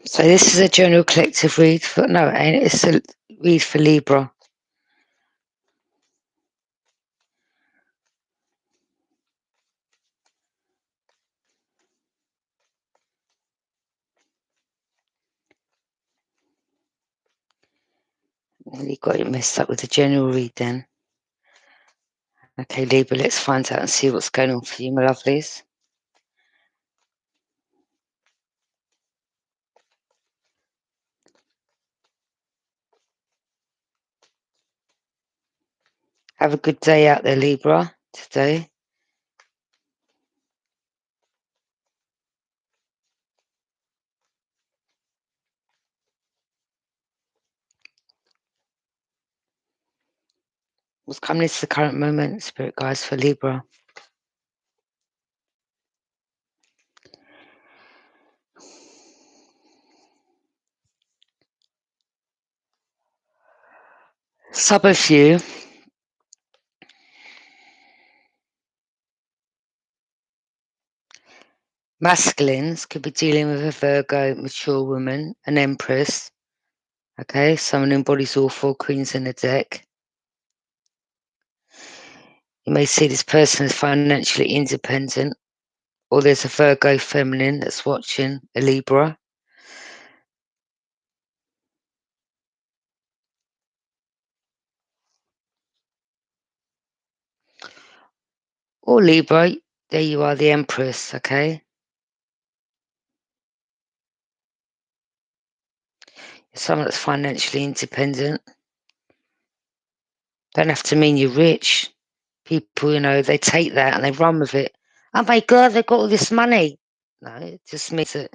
So this is a general collective read for it's a read for Libra. You got it messed up with the general read then. Okay, Libra, let's find out and see what's going on for you, my lovelies. Have a good day out there, Libra, today. What's coming into the current moment, Spirit Guides, for Libra? Some of you masculines could be dealing with a Virgo, mature woman, an Empress. Okay, someone who embodies all four queens in the deck. You may see this person as financially independent, or there's a Virgo feminine that's watching, a Libra. Or Libra, there you are, the Empress, okay? Someone that's financially independent. Don't have to mean you're rich. People, they take that and they run with it. Oh my God, they've got all this money. No, it just means that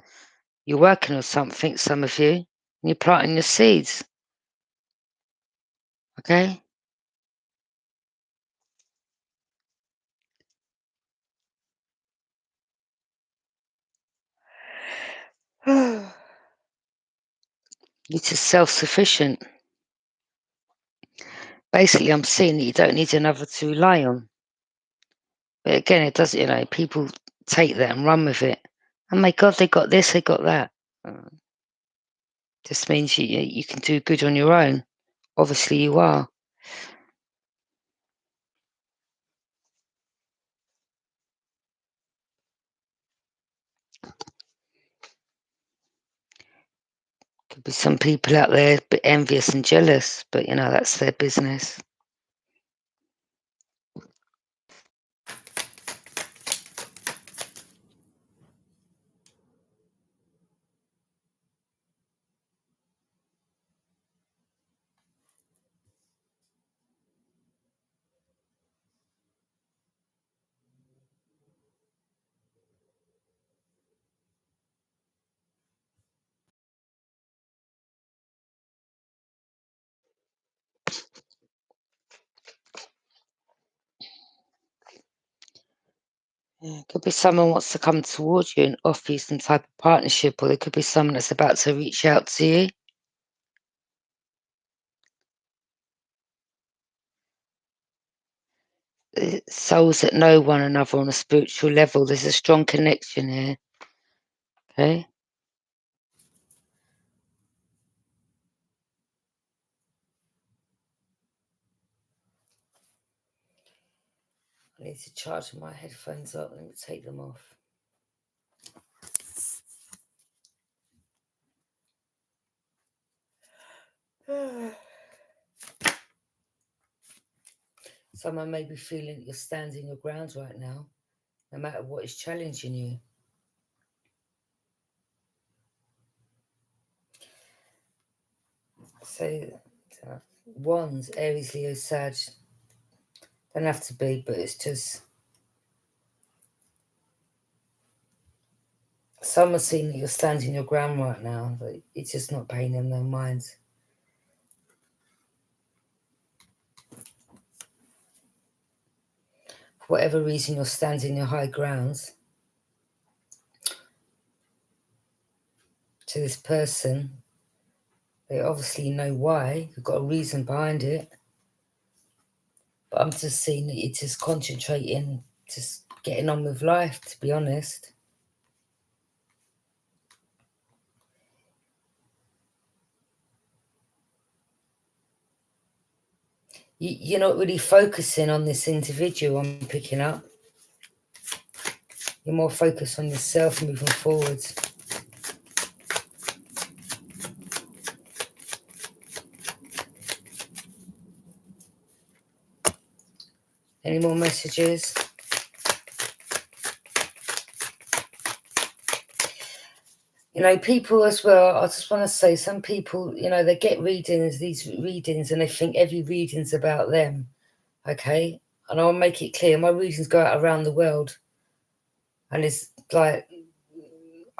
you're working on something, some of you, and you're planting your seeds, okay? You're just self-sufficient. Basically, I'm seeing that you don't need another to rely on. But again, it does, people take that and run with it. Oh my God, they got this, they got that. Just means you can do good on your own. Obviously, you are. Could be some people out there a bit envious and jealous, but that's their business. Yeah, could be someone wants to come towards you and offer you some type of partnership, or there could be someone that's about to reach out to you. Souls that know one another on a spiritual level. There's a strong connection here. Okay. I need to charge my headphones up. Let me take them off. Someone may be feeling that you're standing your ground right now, no matter what is challenging you. So, Wands, Aries, Leo, Sag. Don't have to be, but it's just someone's seeing that you're standing your ground right now, but it's just not paying them no mind. For whatever reason, you're standing your high grounds to this person. They obviously know why. You've got a reason behind it. But I'm just seeing that you're just concentrating, just getting on with life, to be honest. You're not really focusing on this individual I'm picking up. You're more focused on yourself moving forwards. Any more messages? You know, people as well, I just want to say, some people, you know, they get these readings, and they think every reading's about them, okay? And I'll make it clear, my readings go out around the world. And it's like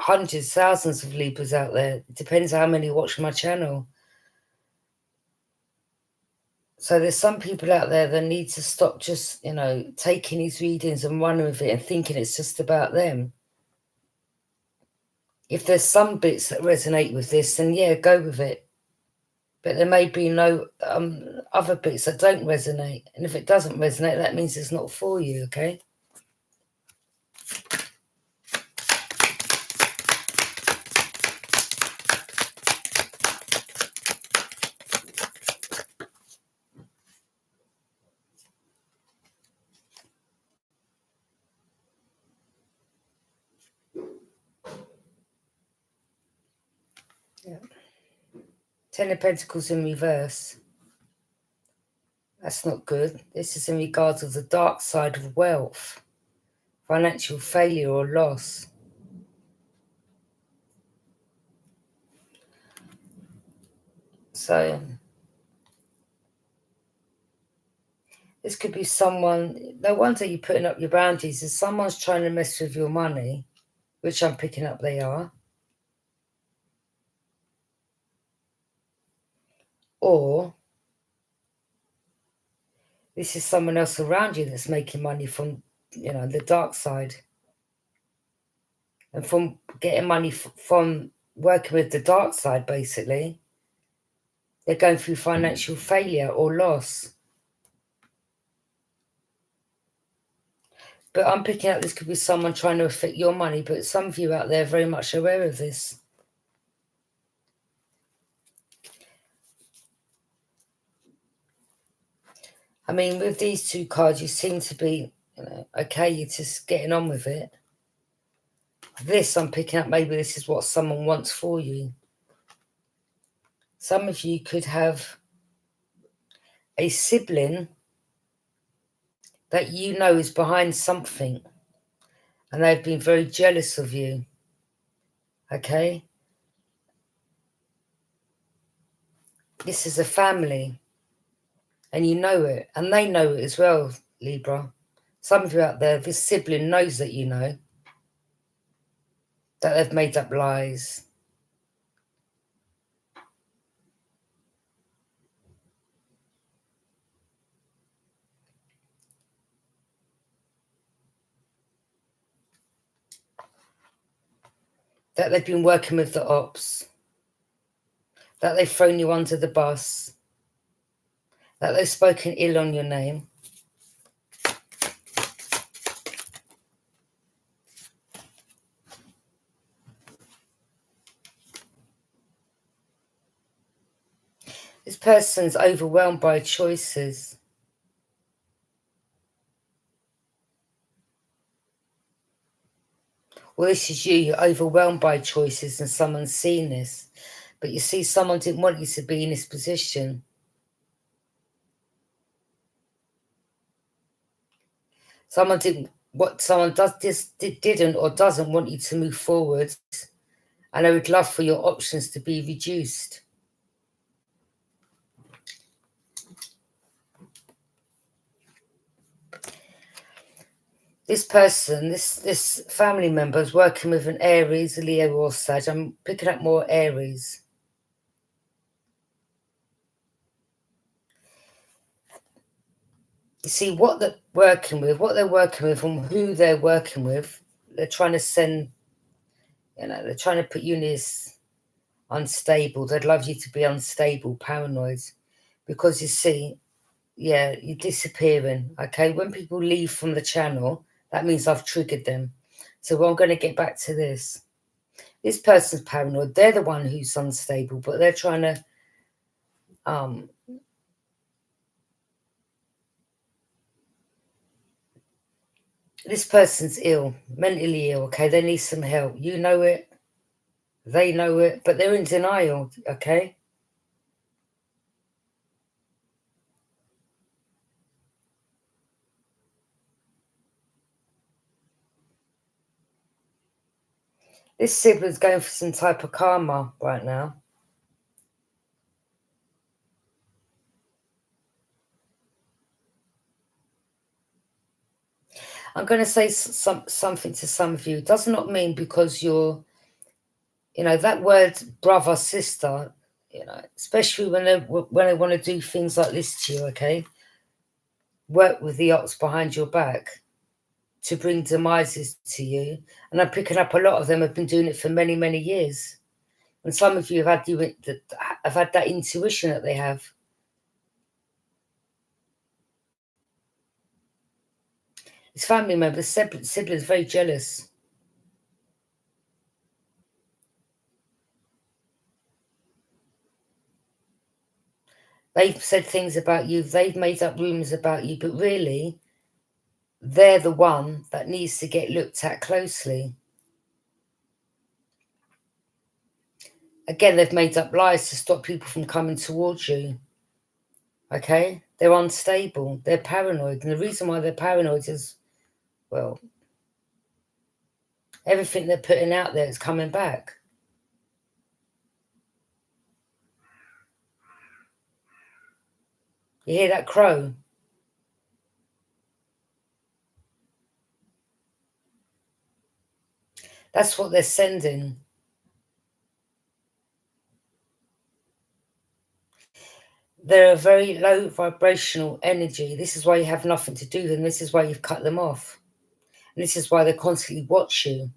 hundreds, thousands of Libras out there. It depends how many watch my channel. So there's some people out there that need to stop just, you know, taking these readings and running with it and thinking it's just about them. If there's some bits that resonate with this, then yeah, go with it. But there may be no other bits that don't resonate. And if it doesn't resonate, that means it's not for you, okay? Yeah. 10 of Pentacles in reverse. That's not good. This is in regards of the dark side of wealth, financial failure or loss. So this could be someone, no wonder you're putting up your boundaries, is someone's trying to mess with your money, which I'm picking up they are. Or this is someone else around you that's making money from, you know, the dark side. And from getting money from working with the dark side, basically, they're going through financial failure or loss. But I'm picking up this could be someone trying to affect your money, but some of you out there are very much aware of this. I mean, with these two cards, you seem to be, you know, okay, you're just getting on with it. This, I'm picking up, maybe this is what someone wants for you. Some of you could have a sibling that you know is behind something, and they've been very jealous of you, okay? This is a family, and you know it, and they know it as well, Libra. Some of you out there, this sibling knows that you know, that they've made up lies. That they've been working with the ops. That they've thrown you under the bus. That they've spoken ill on your name. This person's overwhelmed by choices. Well, this is you. You're overwhelmed by choices and someone's seen this. But you see, someone didn't want you to be in this position. Someone didn't or doesn't want you to move forward. And I would love for your options to be reduced. This person, this family member is working with an Aries, a Leo or Sag. I'm picking up more Aries. You see what they're working with and who they're working with. They're trying to send, you know, they're trying to put you in this unstable. They'd love you to be unstable, paranoid. Because you see, yeah, you're disappearing, okay? When people leave from the channel, that means I've triggered them. So I'm going to get back to this. This person's paranoid. They're the one who's unstable, but they're trying to This person's ill, mentally ill, okay? They need some help. You know it. They know it, but they're in denial, okay? This sibling's going for some type of karma right now. I'm going to say something to some of you. It does not mean because you're, that word brother, sister, especially when they want to do things like this to you, okay? Work with the ops behind your back to bring demises to you. And I'm picking up a lot of them have been doing it for many, many years. And some of you have had that intuition that they have. It's family members, siblings, very jealous. They've said things about you. They've made up rumours about you. But really, they're the one that needs to get looked at closely. Again, they've made up lies to stop people from coming towards you. Okay? They're unstable. They're paranoid. And the reason why they're paranoid is, well, everything they're putting out there is coming back. You hear that crow? That's what they're sending. They're a very low vibrational energy. This is why you have nothing to do with them. This is why you've cut them off. And this is why they constantly watch you.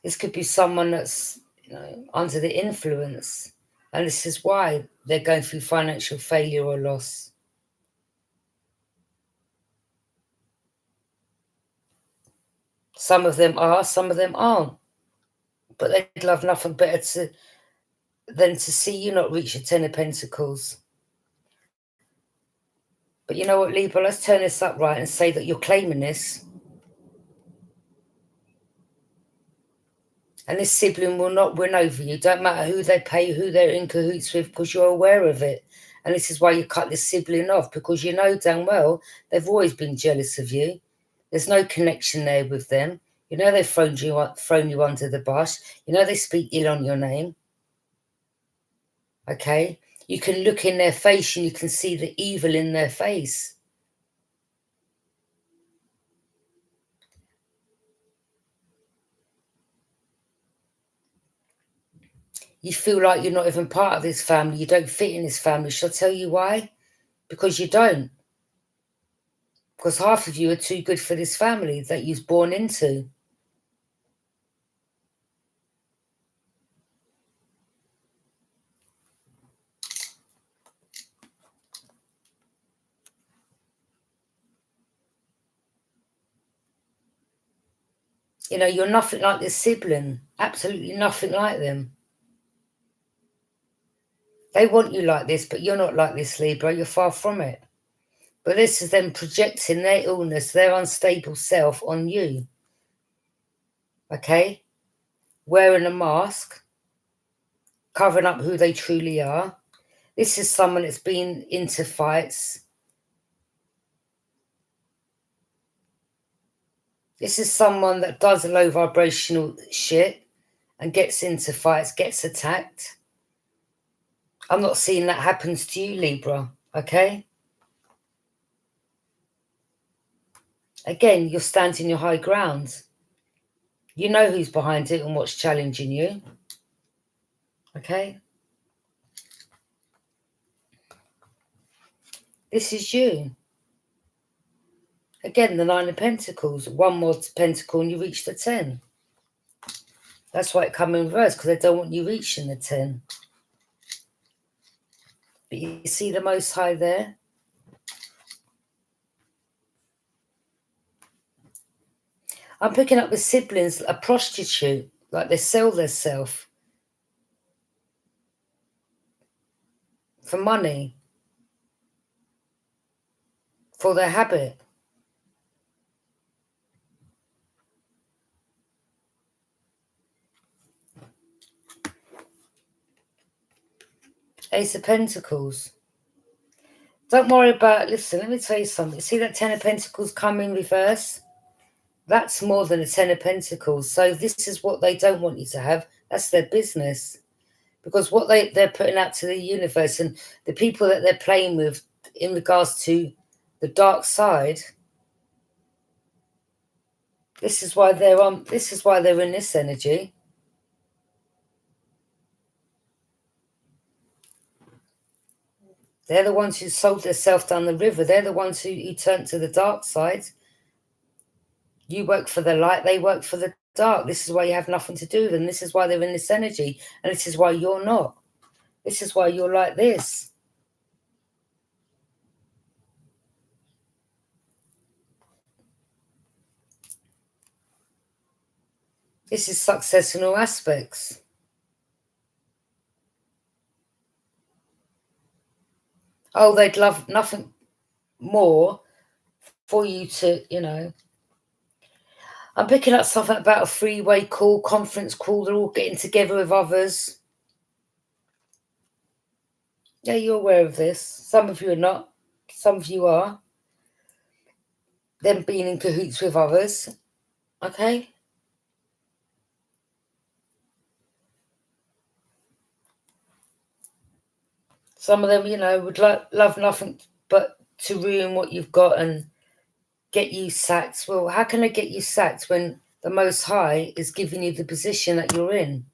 This could be someone that's under the influence. And this is why they're going through financial failure or loss. Some of them are, some of them aren't. But they'd love nothing better than to see you not reach your 10 of Pentacles. But you know what, Libra? Let's turn this up right and say that you're claiming this. And this sibling will not win over you. Don't matter who they pay, who they're in cahoots with, because you're aware of it. And this is why you cut this sibling off, because you know damn well they've always been jealous of you. There's no connection there with them. You know they've thrown you under the bus. You know they speak ill on your name. Okay? You can look in their face and you can see the evil in their face. You feel like you're not even part of this family. You don't fit in this family. Shall I tell you why? Because you don't. Because half of you are too good for this family that you're born into. You're nothing like this sibling. Absolutely nothing like them. They want you like this, but you're not like this, Libra. You're far from it. But this is them projecting their illness, their unstable self on you. Okay? Wearing a mask, covering up who they truly are. This is someone that's been into fights. This is someone that does low vibrational shit and gets into fights, gets attacked. I'm not seeing that happens to you, Libra, okay? Again, you're standing your high ground. You know who's behind it and what's challenging you, okay? This is you. Again, the 9 of Pentacles. One more pentacle and you reach the 10. That's why it come in reverse, because they don't want you reaching the 10. But you see the Most High there? I'm picking up with siblings, a prostitute, like they sell themselves for money. for their habit. Ace of Pentacles. Don't worry about, listen, let me tell you something. See that 10 of Pentacles come in reverse? That's more than a 10 of Pentacles. So this is what they don't want you to have. That's their business. Because what they're putting out to the universe and the people that they're playing with in regards to the dark side, this is why they're in this energy. They're the ones who sold themselves down the river. They're the ones who turned to the dark side. You work for the light, they work for the dark. This is why you have nothing to do with them. This is why they're in this energy. And this is why you're not. This is why you're like this. This is success in all aspects. Oh, they'd love nothing more for you to, you know. I'm picking up something about a freeway call, conference call. They're all getting together with others. Yeah, you're aware of this. Some of you are not. Some of you are. Them being in cahoots with others. Okay? Some of them, you know, would love nothing but to ruin what you've got and get you sacked. Well, how can they get you sacked when the Most High is giving you the position that you're in?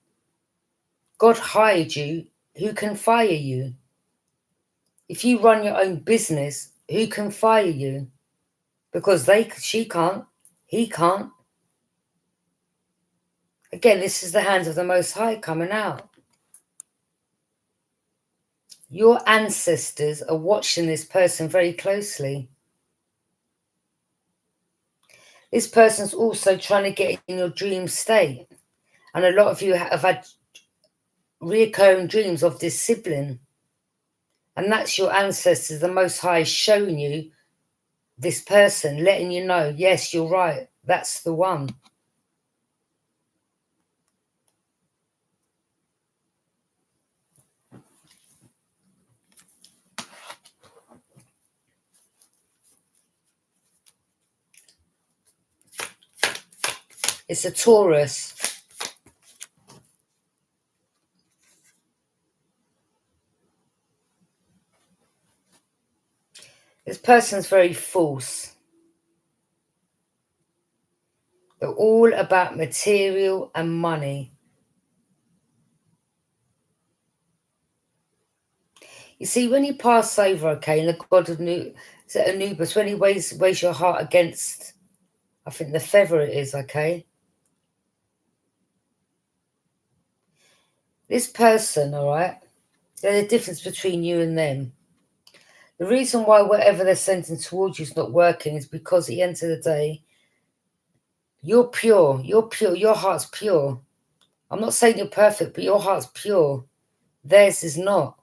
God hired you. Who can fire you? If you run your own business, who can fire you? Because she can't, he can't. Again, this is the hand of the Most High coming out. Your ancestors are watching this person very closely. This person's also trying to get in your dream state. And a lot of you have had reoccurring dreams of this sibling. And that's your ancestors, the Most High, showing you this person, letting you know, yes, you're right, that's the one. It's a Taurus. This person's very false. They're all about material and money. You see, when you pass over, okay, and the god of Anubis, when he weighs your heart against, I think the feather it is, okay? This person, all right, there's a difference between you and them. The reason why whatever they're sending towards you is not working is because at the end of the day, you're pure. You're pure. Your heart's pure. I'm not saying you're perfect, but your heart's pure. Theirs is not.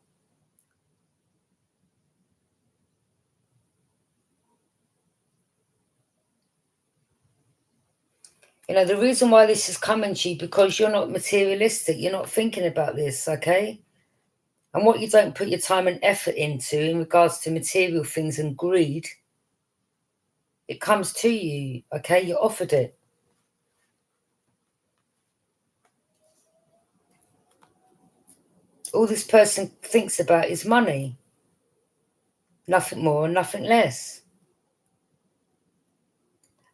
You know, the reason why this is coming to you because you're not materialistic. You're not thinking about this, okay? And what you don't put your time and effort into in regards to material things and greed, it comes to you, okay? You're offered it. All this person thinks about is money. Nothing more, nothing less.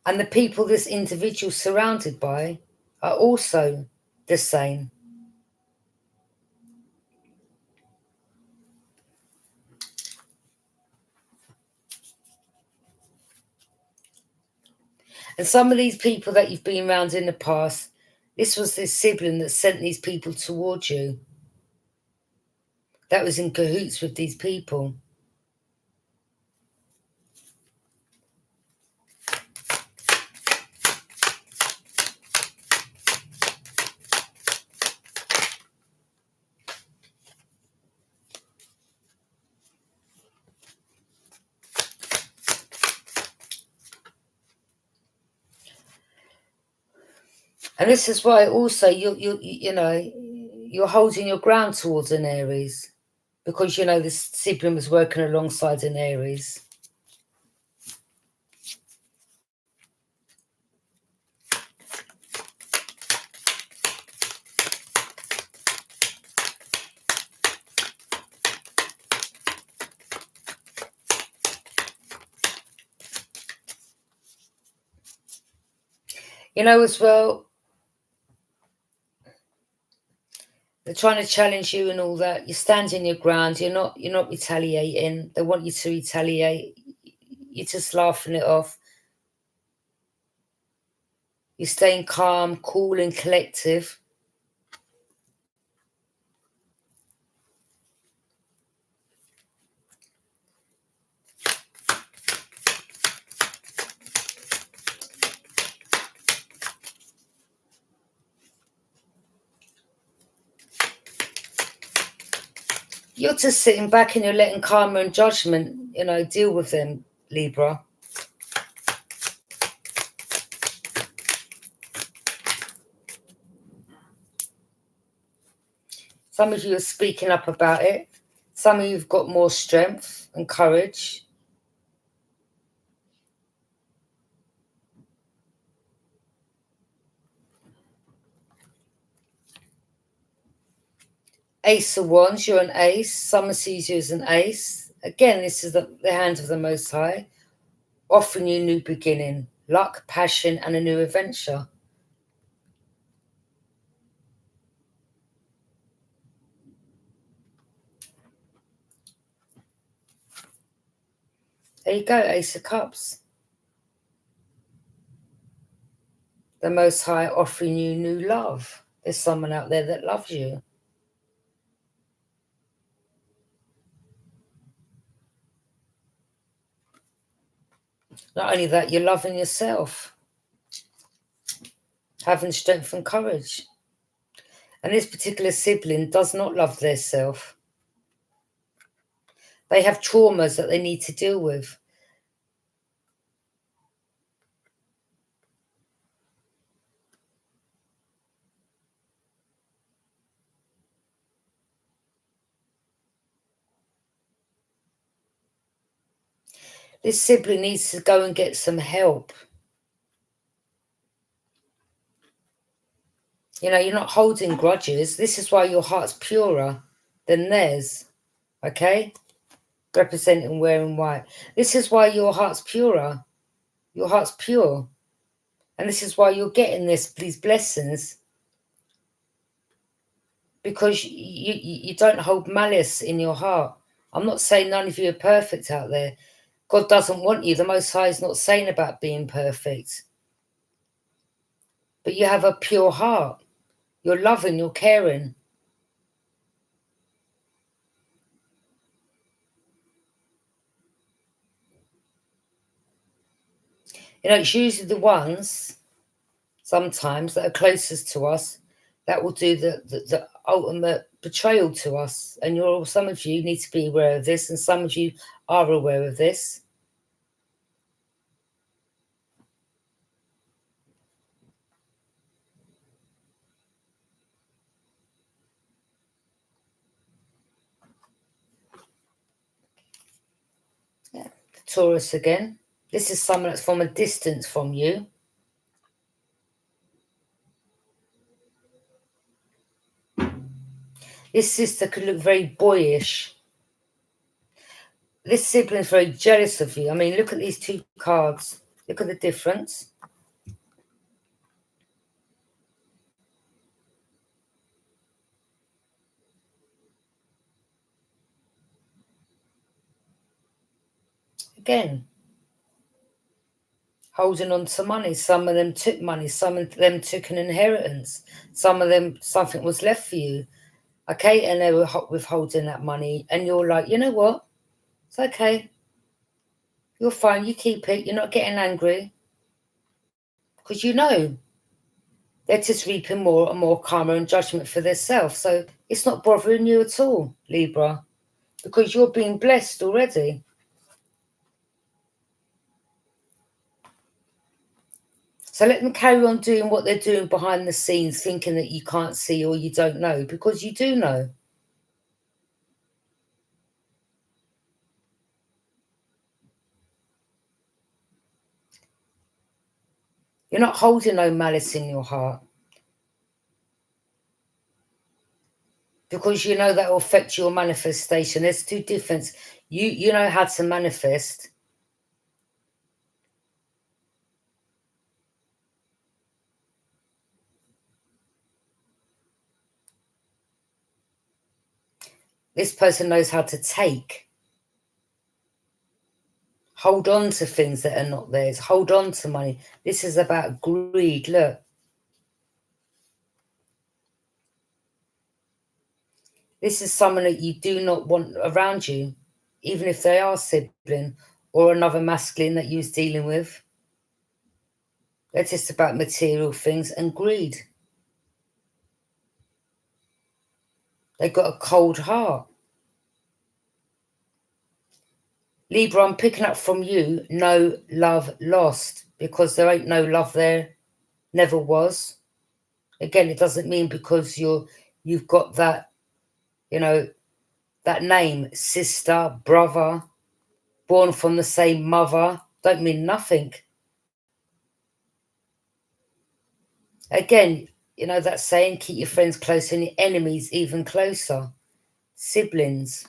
And the people this individual's surrounded by are also the same. And some of these people that you've been around in the past, this was this sibling that sent these people towards you. That was in cahoots with these people. And this is why also you know, you're holding your ground towards an Aries, because you know this sibling was working alongside an Aries. You know, as well, they're trying to challenge you and all that. You're standing your ground. You're not retaliating. They want you to retaliate. You're just laughing it off. You're staying calm, cool, and collective. You're just sitting back and you're letting karma and judgment, you know, deal with them, Libra. Some of you are speaking up about it. Some of you have got more strength and courage. Ace of Wands, you're an ace. Someone sees you as an ace. Again, this is the hand of the Most High, offering you a new beginning, luck, passion, and a new adventure. There you go, Ace of Cups. The Most High offering you new love. There's someone out there that loves you. Not only that, you're loving yourself, having strength and courage. And this particular sibling does not love their self. They have traumas that they need to deal with. This sibling needs to go and get some help. You know, you're not holding grudges. This is why your heart's purer than theirs, okay? Representing wearing white. This is why your heart's purer. Your heart's pure. And this is why you're getting these blessings. Because you don't hold malice in your heart. I'm not saying none of you are perfect out there. God doesn't want you. The Most High is not saying about being perfect. But you have a pure heart. You're loving, you're caring. You know, it's usually the ones, sometimes, that are closest to us that will do the ultimate betrayal to us. And some of you need to be aware of this, and some of you are aware of this. Yeah, the Taurus again. This is someone that's from a distance from you. This sister could look very boyish. This sibling is very jealous of you. I mean, look at these two cards. Look at the difference. Again, holding on to money. Some of them took money. Some of them took an inheritance. Some of them, something was left for you. Okay, and they were withholding that money. And you're like, you know what? It's okay. You're fine. You keep it. You're not getting angry. Because you know they're just reaping more and more karma and judgment for themselves. So it's not bothering you at all, Libra. Because you're being blessed already. So let them carry on doing what they're doing behind the scenes, thinking that you can't see or you don't know, because you do know. You're not holding no malice in your heart, because you know that will affect your manifestation. There's two difference. You know how to manifest. This person knows how to take. Hold on to things that are not theirs. Hold on to money. This is about greed. Look. This is someone that you do not want around you, even if they are sibling or another masculine that you're dealing with. They're just about material things and greed. They've got a cold heart. Libra, I'm picking up from you, no love lost, because there ain't no love there. Never was. Again, it doesn't mean because you've got that, that name, sister, brother, born from the same mother, don't mean nothing. Again, that saying, keep your friends close and your enemies even closer. Siblings.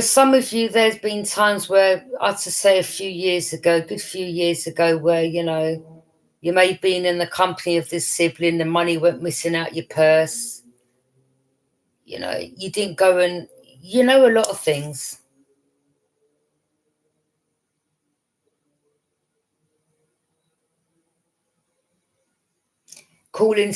Some of you, there's been times where, I'd to say a few years ago, good few years ago, where, you may have been in the company of this sibling, the money went missing out your purse. You didn't go and, a lot of things. Calling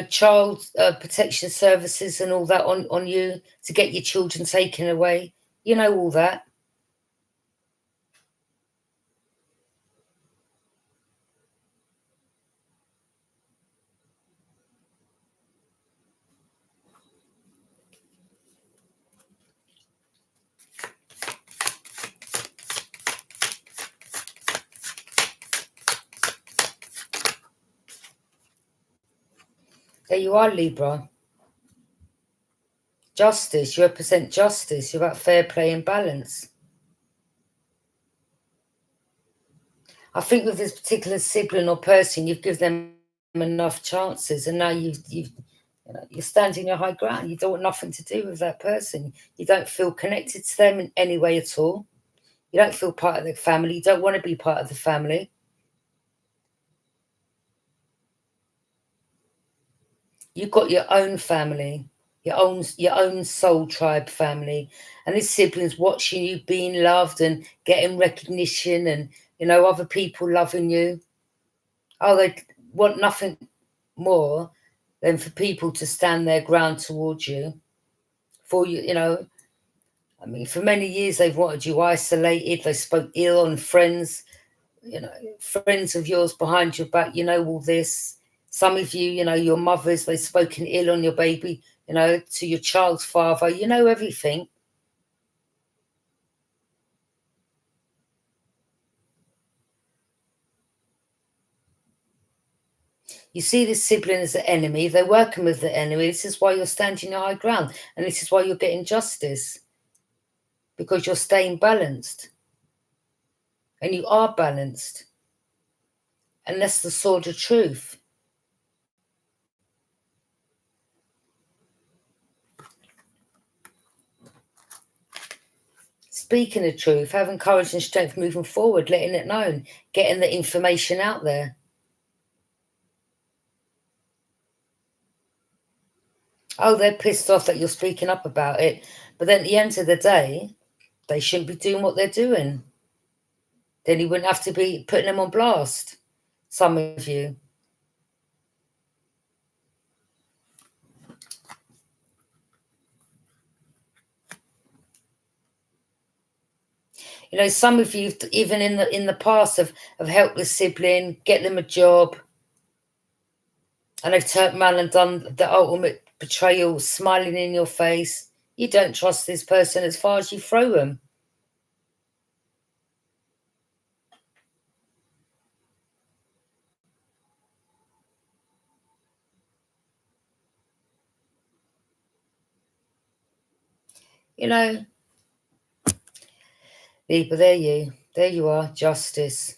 child protection services and all that on you to get your children taken away. All that. There you are, Libra. Justice. You represent justice. You're about fair play and balance. I think with this particular sibling or person, you've given them enough chances, and now you're standing your high ground. You don't want nothing to do with that person. You don't feel connected to them in any way at all. You don't feel part of the family. You don't want to be part of the family. You've got your own family, your own soul tribe family, and this sibling's watching you being loved and getting recognition, and other people loving you. Oh, they want nothing more than for people to stand their ground towards you. For you, for many years they've wanted you isolated. They spoke ill on friends, friends of yours behind your back. All this. Some of you, your mothers, they've spoken ill on your baby, to your child's father. Everything. You see this sibling as an enemy. They're working with the enemy. This is why you're standing your high ground. And this is why you're getting justice. Because you're staying balanced. And you are balanced. And that's the sword of truth. Speaking the truth, having courage and strength moving forward, letting it known, getting the information out there. Oh, they're pissed off that you're speaking up about it. But then at the end of the day, they shouldn't be doing what they're doing. Then you wouldn't have to be putting them on blast, some of you. You know, some of you, even in the past, have helped the sibling, get them a job, and they've turned around and done the ultimate betrayal, smiling in your face. You don't trust this person as far as you throw them. You know, Libra, there you are, justice.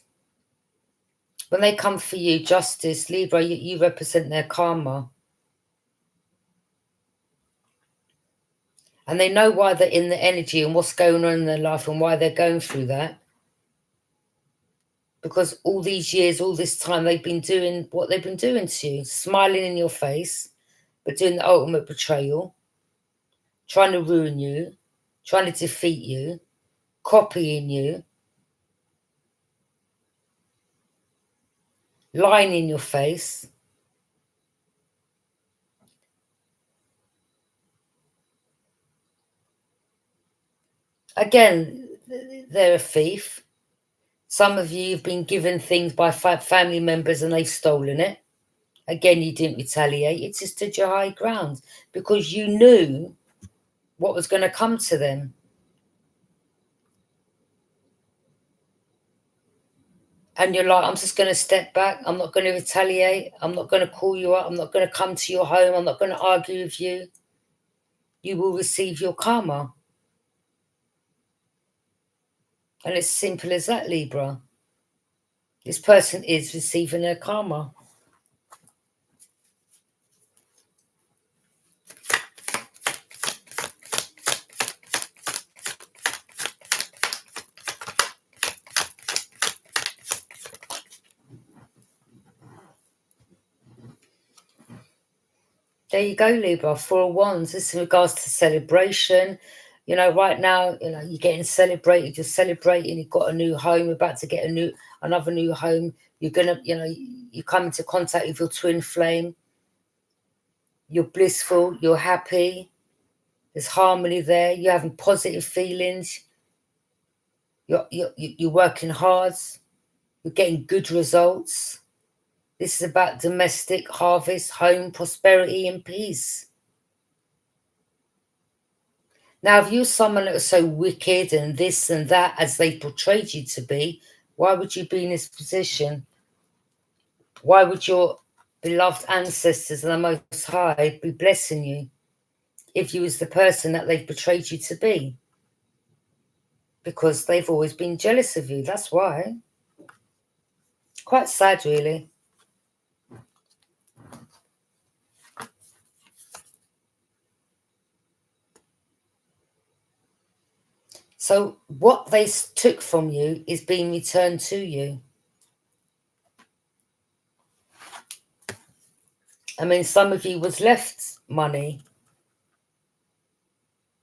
When they come for you, justice, Libra, you represent their karma. And they know why they're in the energy and what's going on in their life and why they're going through that. Because all these years, all this time, they've been doing what they've been doing to you, smiling in your face, but doing the ultimate betrayal, trying to ruin you, trying to defeat you, copying you, lying in your face. Again, they're a thief. Some of you have been given things by family members and they've stolen it. Again, you didn't retaliate. It just stood your high ground because you knew what was going to come to them. And you're like, I'm just going to step back. I'm not going to retaliate. I'm not going to call you up. I'm not going to come to your home. I'm not going to argue with you. You will receive your karma. And it's simple as that, Libra. This person is receiving their karma. There you go, Libra. Four of Wands. This is in regards to celebration. You know, right now, you know, you're getting celebrated. You're celebrating. You've got a new home. You're about to get another new home. You're gonna, you know, you come into contact with your twin flame. You're blissful. You're happy. There's harmony there. You're having positive feelings. You're working hard. You're getting good results. This is about domestic harvest, home, prosperity, and peace. Now, if you're someone that was so wicked and this and that as they portrayed you to be, why would you be in this position? Why would your beloved ancestors and the Most High be blessing you if you was the person that they've portrayed you to be? Because they've always been jealous of you. That's why. Quite sad, really. So what they took from you is being returned to you. I mean, some of you was left money.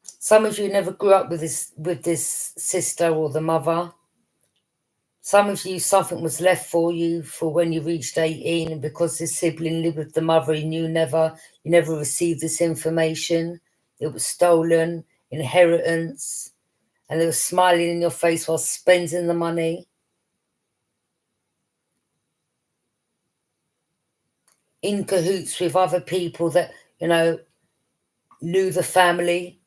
Some of you never grew up with this sister or the mother. Some of you, something was left for you for when you reached 18, and because this sibling lived with the mother and you never received this information. It was stolen, inheritance, and they were smiling in your face while spending the money. In cahoots with other people that, you know, knew the family.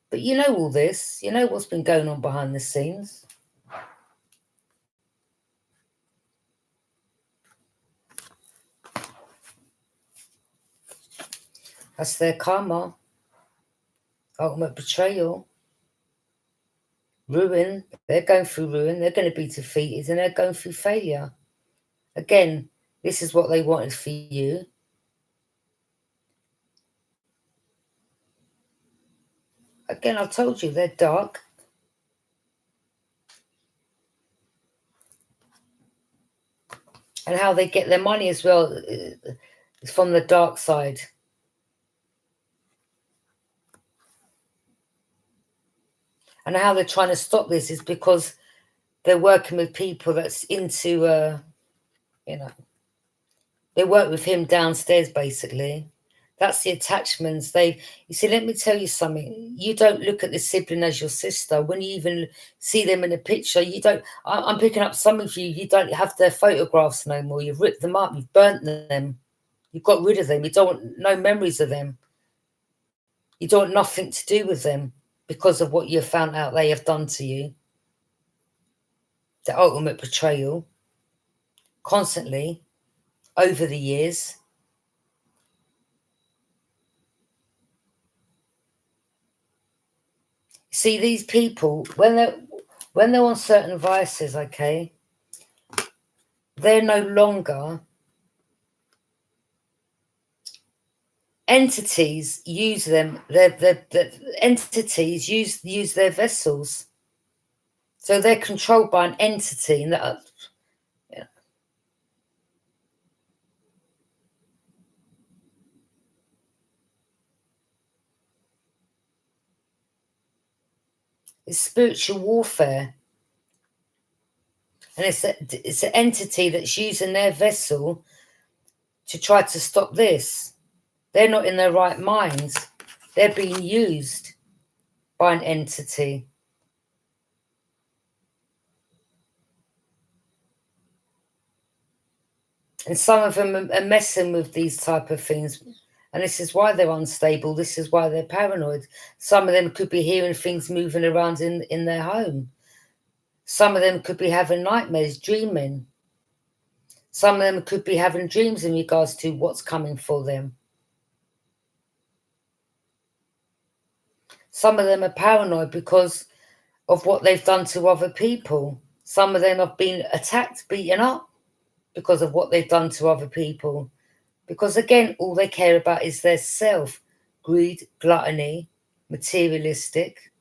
But you know all this. You know what's been going on behind the scenes. That's their karma. Ultimate betrayal. Ruin. They're going through ruin. They're going to be defeated and they're going through failure. Again, this is what they wanted for you. Again, I told you, they're dark. And how they get their money as well is from the dark side. And how they're trying to stop this is because they're working with people that's into, you know, they work with him downstairs, basically. That's the attachments. You see, let me tell you something. You don't look at the sibling as your sister. When you even see them in a picture, you don't. I'm picking up some of you. You don't have their photographs no more. You've ripped them up. You've burnt them. You've got rid of them. You don't want no memories of them. You don't want nothing to do with them because of what you found out they have done to you. The ultimate betrayal. Constantly, over the years. See, these people, when they're on certain vices, okay, they're no longer entities. Use them. The entities use their vessels, so they're controlled by an entity, and that. Yeah. It's spiritual warfare, and it's an entity that's using their vessel to try to stop this. They're not in their right minds. They're being used by an entity. And some of them are messing with these type of things. And this is why they're unstable. This is why they're paranoid. Some of them could be hearing things moving around in their home. Some of them could be having nightmares, dreaming. Some of them could be having dreams in regards to what's coming for them. Some of them are paranoid because of what they've done to other people. Some of them have been attacked, beaten up because of what they've done to other people. Because again, all they care about is their self. Greed, gluttony, materialistic.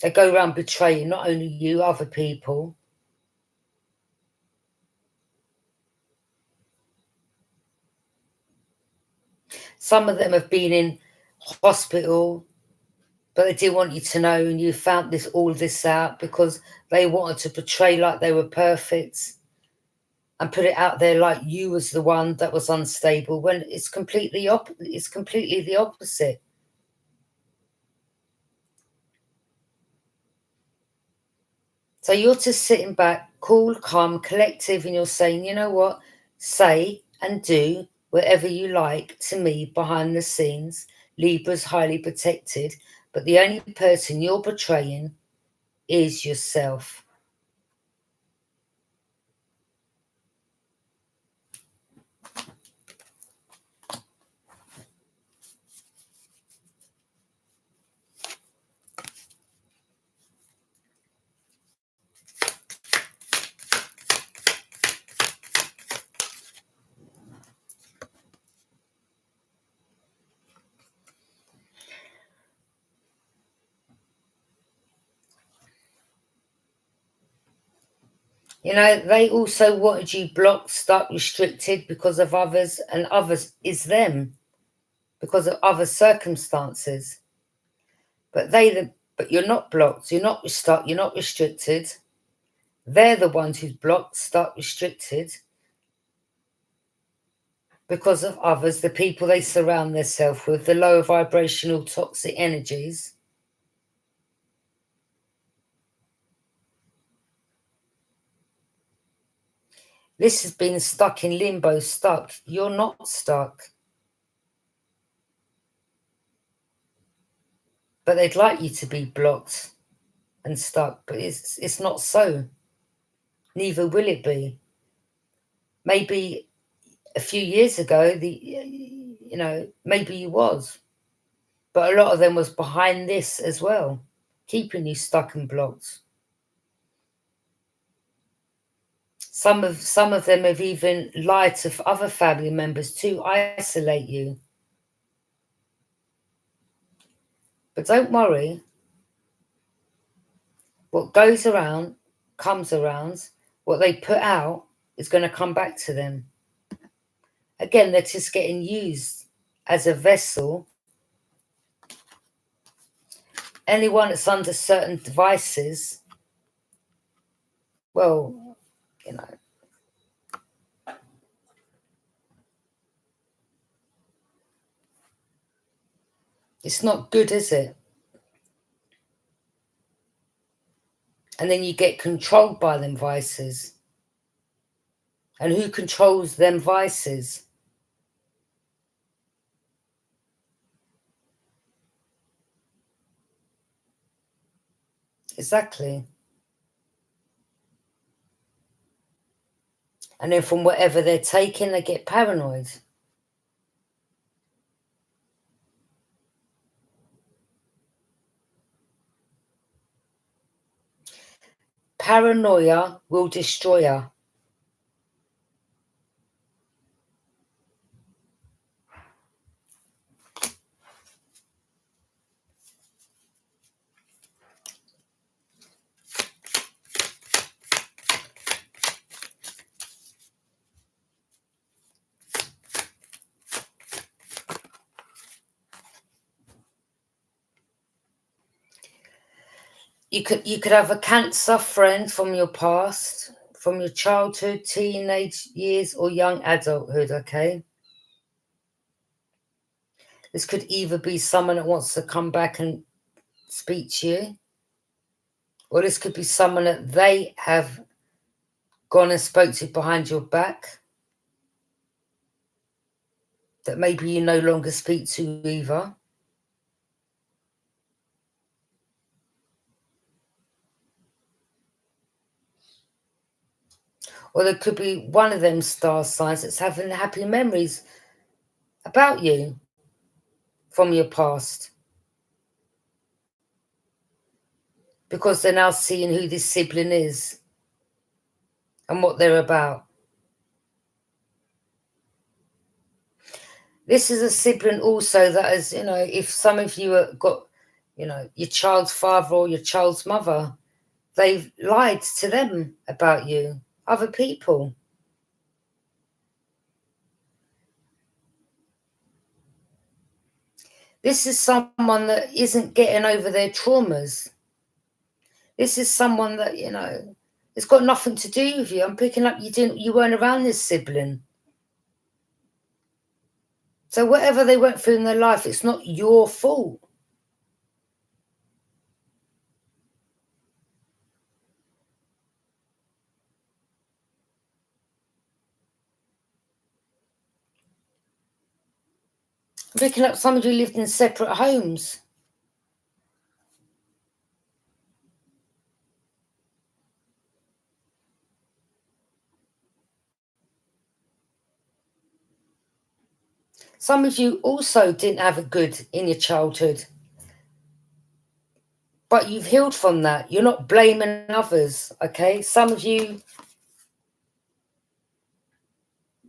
They go around betraying not only you, other people. Some of them have been in hospital, but they didn't want you to know, and you found all this out because they wanted to portray like they were perfect and put it out there like you was the one that was unstable, when it's completely the opposite. So you're just sitting back, cool, calm, collective, and you're saying, you know what? Say and do whatever you like to me behind the scenes. Libra's highly protected, but the only person you're betraying is yourself. You know, they also wanted you blocked, stuck, restricted because of others, and others is them because of other circumstances. But but you're not blocked, you're not stuck, you're not restricted. They're the ones who's blocked, stuck, restricted because of others, the people they surround themselves with, the lower vibrational toxic energies. This has been stuck in limbo, stuck. You're not stuck. But they'd like you to be blocked and stuck, but it's not so. Neither will it be. Maybe a few years ago, maybe you was. But a lot of them was behind this as well, keeping you stuck and blocked. Some of them have even lied to other family members to isolate you. But don't worry. What goes around comes around. What they put out is going to come back to them. Again, they're just getting used as a vessel. Anyone that's under certain devices, well, you know, It's not good, is it? And then you get controlled by them vices. And who controls them vices? Exactly. And then from whatever they're taking, they get paranoid. Paranoia will destroy you. You could have a cancer friend from your past, from your childhood, teenage years, or young adulthood, okay? This could either be someone that wants to come back and speak to you, or this could be someone that they have gone and spoke to behind your back, that maybe you no longer speak to either. Or there could be one of them star signs that's having happy memories about you from your past, because they're now seeing who this sibling is and what they're about. This is a sibling also that is, if some of you have got, your child's father or your child's mother, they've lied to them about you, other people. This is someone that isn't getting over their traumas. This is someone that, it's got nothing to do with you. I'm picking up you weren't around this sibling. So whatever they went through in their life, it's not your fault. I'm picking up somebody who lived in separate homes. Some of you also didn't have it good in your childhood, but you've healed from that. You're not blaming others, okay? Some of you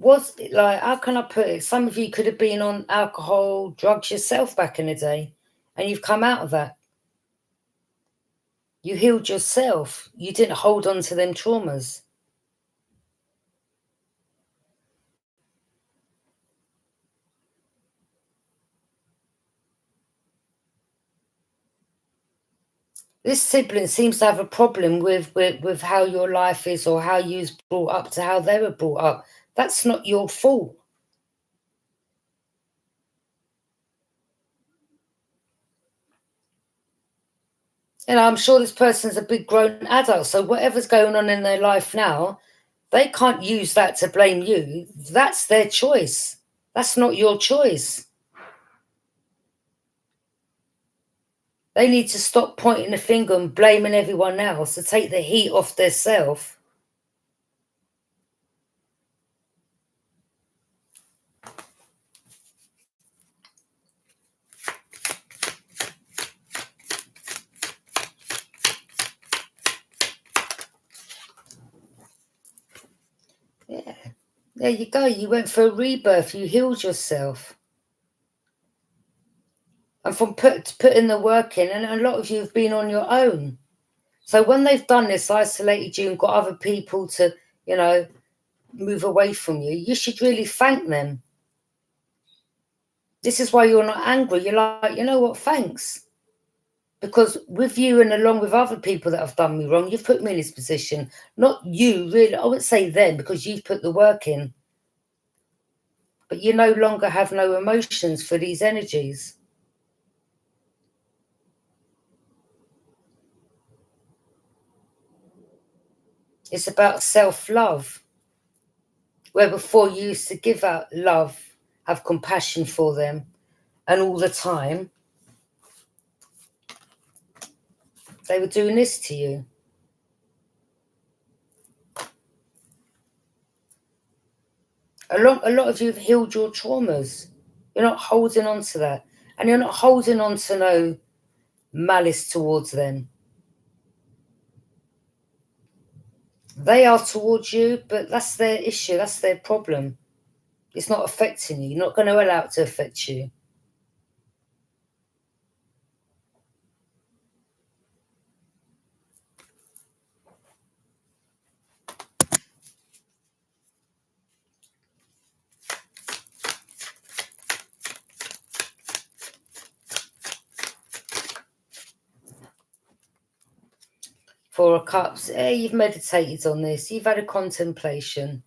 was like, how can I put it? Some of you could have been on alcohol, drugs yourself back in the day, and you've come out of that. You healed yourself. You didn't hold on to them traumas. This sibling seems to have a problem with how your life is or how you was brought up to how they were brought up. That's not your fault. I'm sure this person's a big grown adult, so whatever's going on in their life now, they can't use that to blame you. That's their choice. That's not your choice. They need to stop pointing the finger and blaming everyone else to take the heat off their self. Yeah, there you go. You went for a rebirth. You healed yourself. And from putting the work in, and a lot of you have been on your own. So when they've done this, isolated you and got other people to, move away from you, you should really thank them. This is why you're not angry. You're like, you know what, thanks. Because with you and along with other people that have done me wrong, you've put me in this position. Not you, really. I wouldn't say them, because you've put the work in. But you no longer have no emotions for these energies. It's about self-love. Where before you used to give out love, have compassion for them, and all the time, they were doing this to you. A lot of you have healed your traumas. You're not holding on to that. And you're not holding on to no malice towards them. They are towards you, but that's their issue. That's their problem. It's not affecting you. You're not going to allow it to affect you. Four of Cups, you've meditated on this. You've had a contemplation.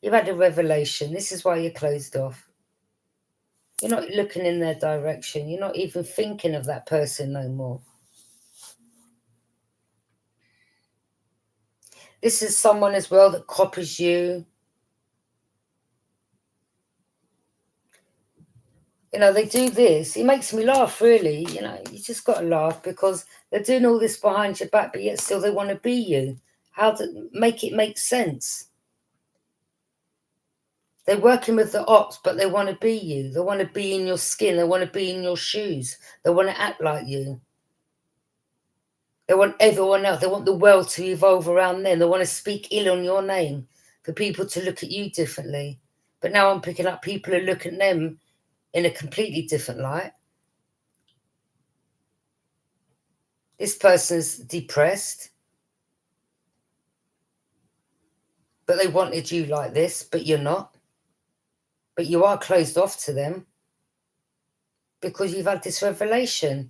You've had a revelation. This is why you're closed off. You're not looking in their direction. You're not even thinking of that person no more. This is someone as well that copies you. You know, they do this. It makes me laugh, really. You know, you just got to laugh because they're doing all this behind your back, but yet still they want to be you. How to make it make sense? They're working with the ops, but they want to be you. They want to be in your skin. They want to be in your shoes. They want to act like you. They want everyone else. They want the world to evolve around them. They want to speak ill on your name for people to look at you differently. But now I'm picking up people who look at them in a completely different light. This person's depressed. But they wanted you like this, but you're not. But you are closed off to them because you've had this revelation.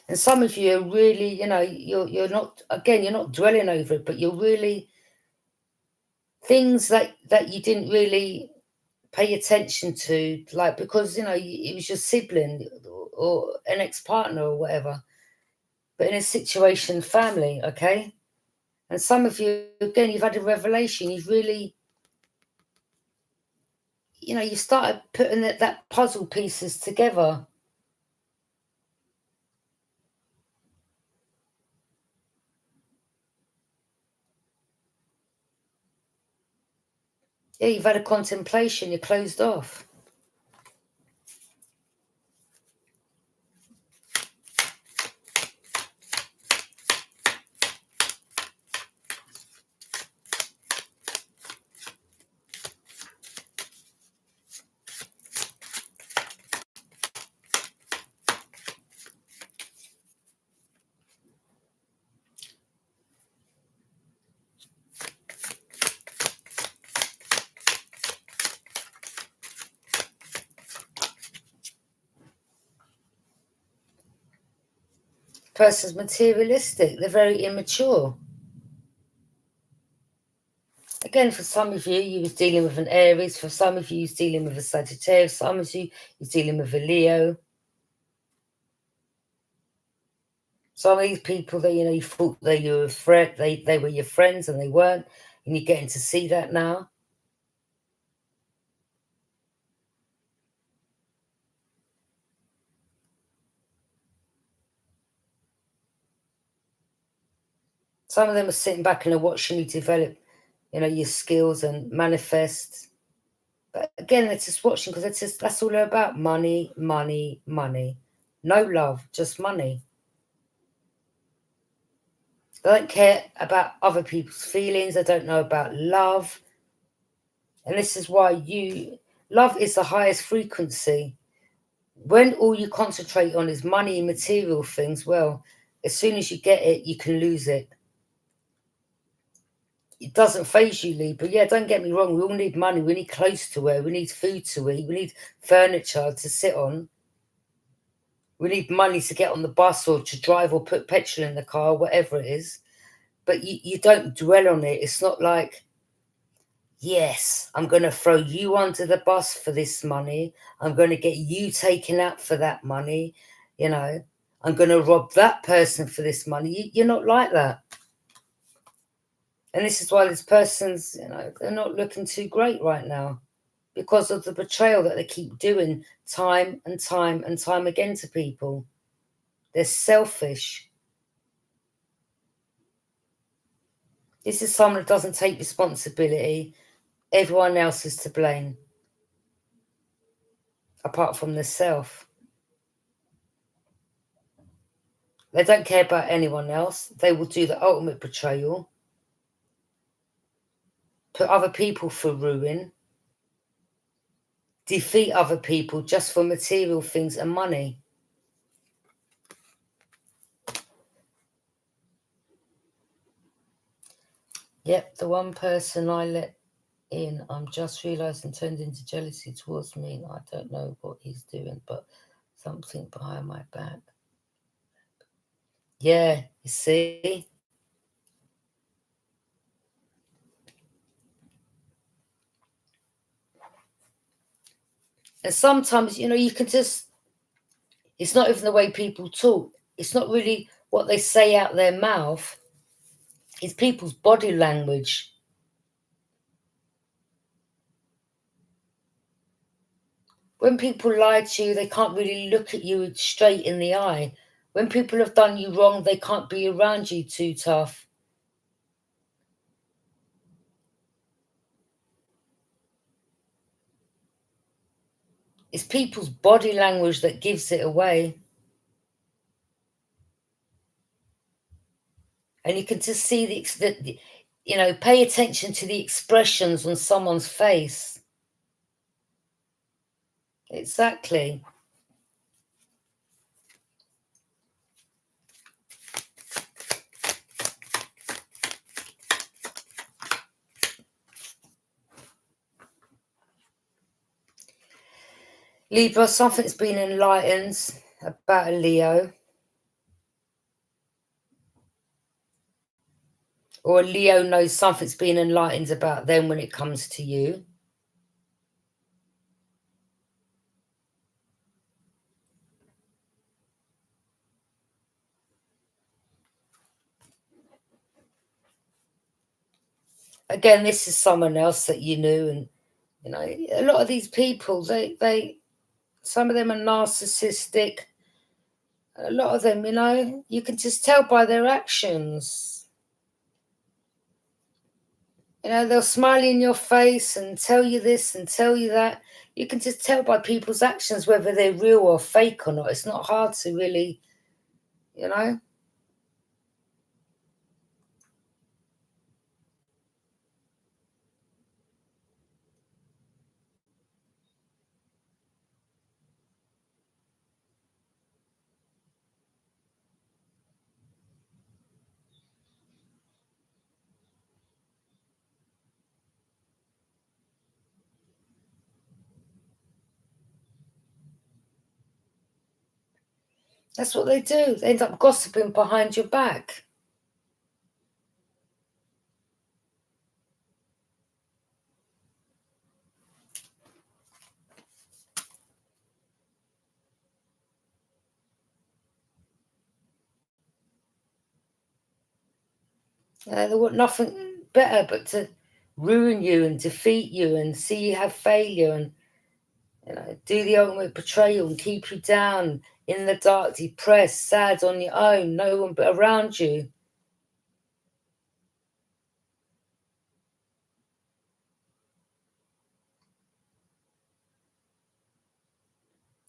And some of you are really, you know, you're not, again, you're not dwelling over it, but you're really, things that you didn't really pay attention to, like, because, you know, it was your sibling or an ex-partner or whatever. But in a situation, family, okay? And some of you, again, you've had a revelation. You've really, you know, you started putting that puzzle pieces together. Yeah, you've had a contemplation. You're closed off. Person's materialistic. They're very immature. Again, for some of you, you was dealing with an Aries. For some of you, you're dealing with a Sagittarius. Some of you, you're dealing with a Leo. Some of these people that, you know, you thought they were a threat, they were your friends and they weren't. And you're getting to see that now. Some of them are sitting back and are watching you develop, you know, your skills and manifest. But again, they're just watching because that's all they're about. Money, money, money. No love, just money. They don't care about other people's feelings. They don't know about love. And this is why love is the highest frequency. When all you concentrate on is money and material things, well, as soon as you get it, you can lose it. It doesn't faze you, Libra. Yeah, don't get me wrong. We all need money. We need clothes to wear. We need food to eat. We need furniture to sit on. We need money to get on the bus or to drive or put petrol in the car, whatever it is. But you don't dwell on it. It's not like, yes, I'm going to throw you under the bus for this money. I'm going to get you taken out for that money. You know, I'm going to rob that person for this money. You're not like that. And this is why this person's, they're not looking too great right now, because of the betrayal that they keep doing time and time and time again to people. They're selfish. This is someone that doesn't take responsibility. Everyone else is to blame, apart from themselves. They don't care about anyone else. They will do the ultimate betrayal, put other people for ruin, defeat other people just for material things and money. Yep, the one person I let in, I'm just realising, turned into jealousy towards me. I don't know what he's doing, but something behind my back. Yeah, you see? And sometimes, you can just, it's not even the way people talk. It's not really what they say out their mouth. It's people's body language. When people lie to you, they can't really look at you straight in the eye. When people have done you wrong, they can't be around you too tough. It's people's body language that gives it away. And you can just see pay attention to the expressions on someone's face. Exactly. Libra, something's been enlightened about a Leo. Or a Leo knows something's been enlightened about them when it comes to you. Again, this is someone else that you knew, and a lot of these people, some of them are narcissistic. A lot of them, you can just tell by their actions. They'll smile in your face and tell you this and tell you that. You can just tell by people's actions whether they're real or fake or not. It's not hard to really, That's what they do. They end up gossiping behind your back. They want nothing better but to ruin you and defeat you and see you have failure and do the ultimate betrayal and keep you down in the dark, depressed, sad on your own, no one but around you.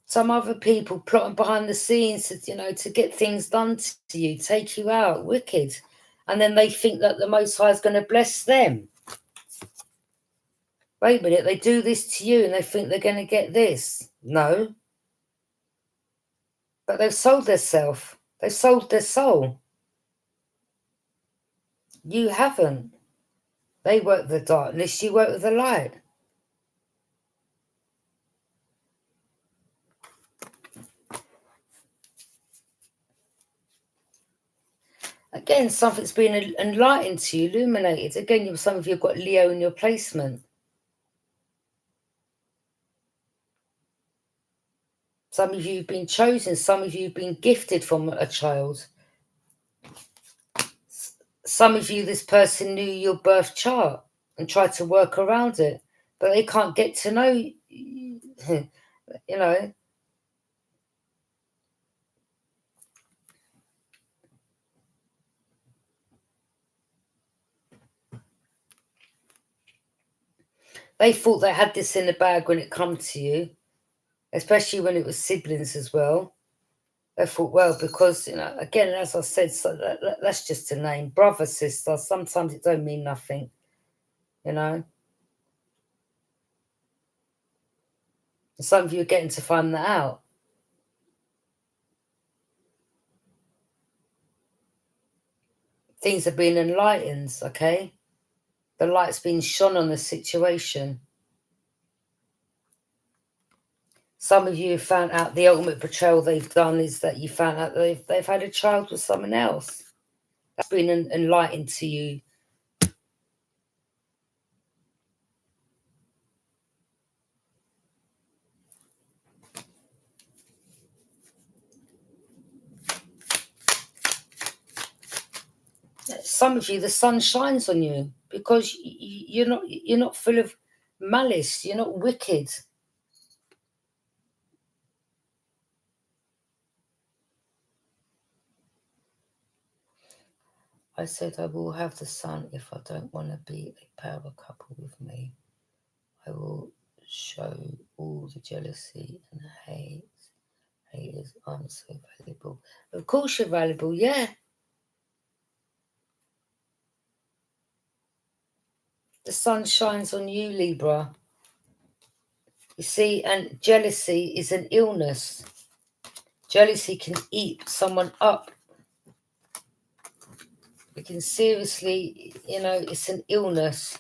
Some other people plotting behind the scenes to get things done to you, take you out, wicked. And then they think that the Most High is going to bless them. Wait a minute, they do this to you and they think they're going to get this. No. But they've sold themselves. They've sold their soul. You haven't. They work the darkness, you work with the light. Again, something's been enlightened to you, illuminated. Again, some of you have got Leo in your placement. Some of you have been chosen. Some of you have been gifted from a child. Some of you, this person knew your birth chart and tried to work around it, but they can't get to know you. You know, they thought they had this in the bag when it come to you, especially when it was siblings as well. They thought, well, because, you know, again, as I said, so that's just a name. Brother, sister, sometimes it don't mean nothing, you know. And some of you are getting to find that out. Things are being enlightened, okay? The light's been shone on the situation. Some of you have found out the ultimate betrayal they've done is that you found out that they've had a child with someone else. That's been enlightened to you. Some of you, the sun shines on you because you're not full of malice. You're not wicked. I said I will have the sun if I don't want to be a power couple with me. I will show all the jealousy and hate. Haters, I'm so valuable. Of course you're valuable, yeah. The sun shines on you, Libra. You see, and jealousy is an illness. Jealousy can eat someone up. It can seriously, you know, it's an illness.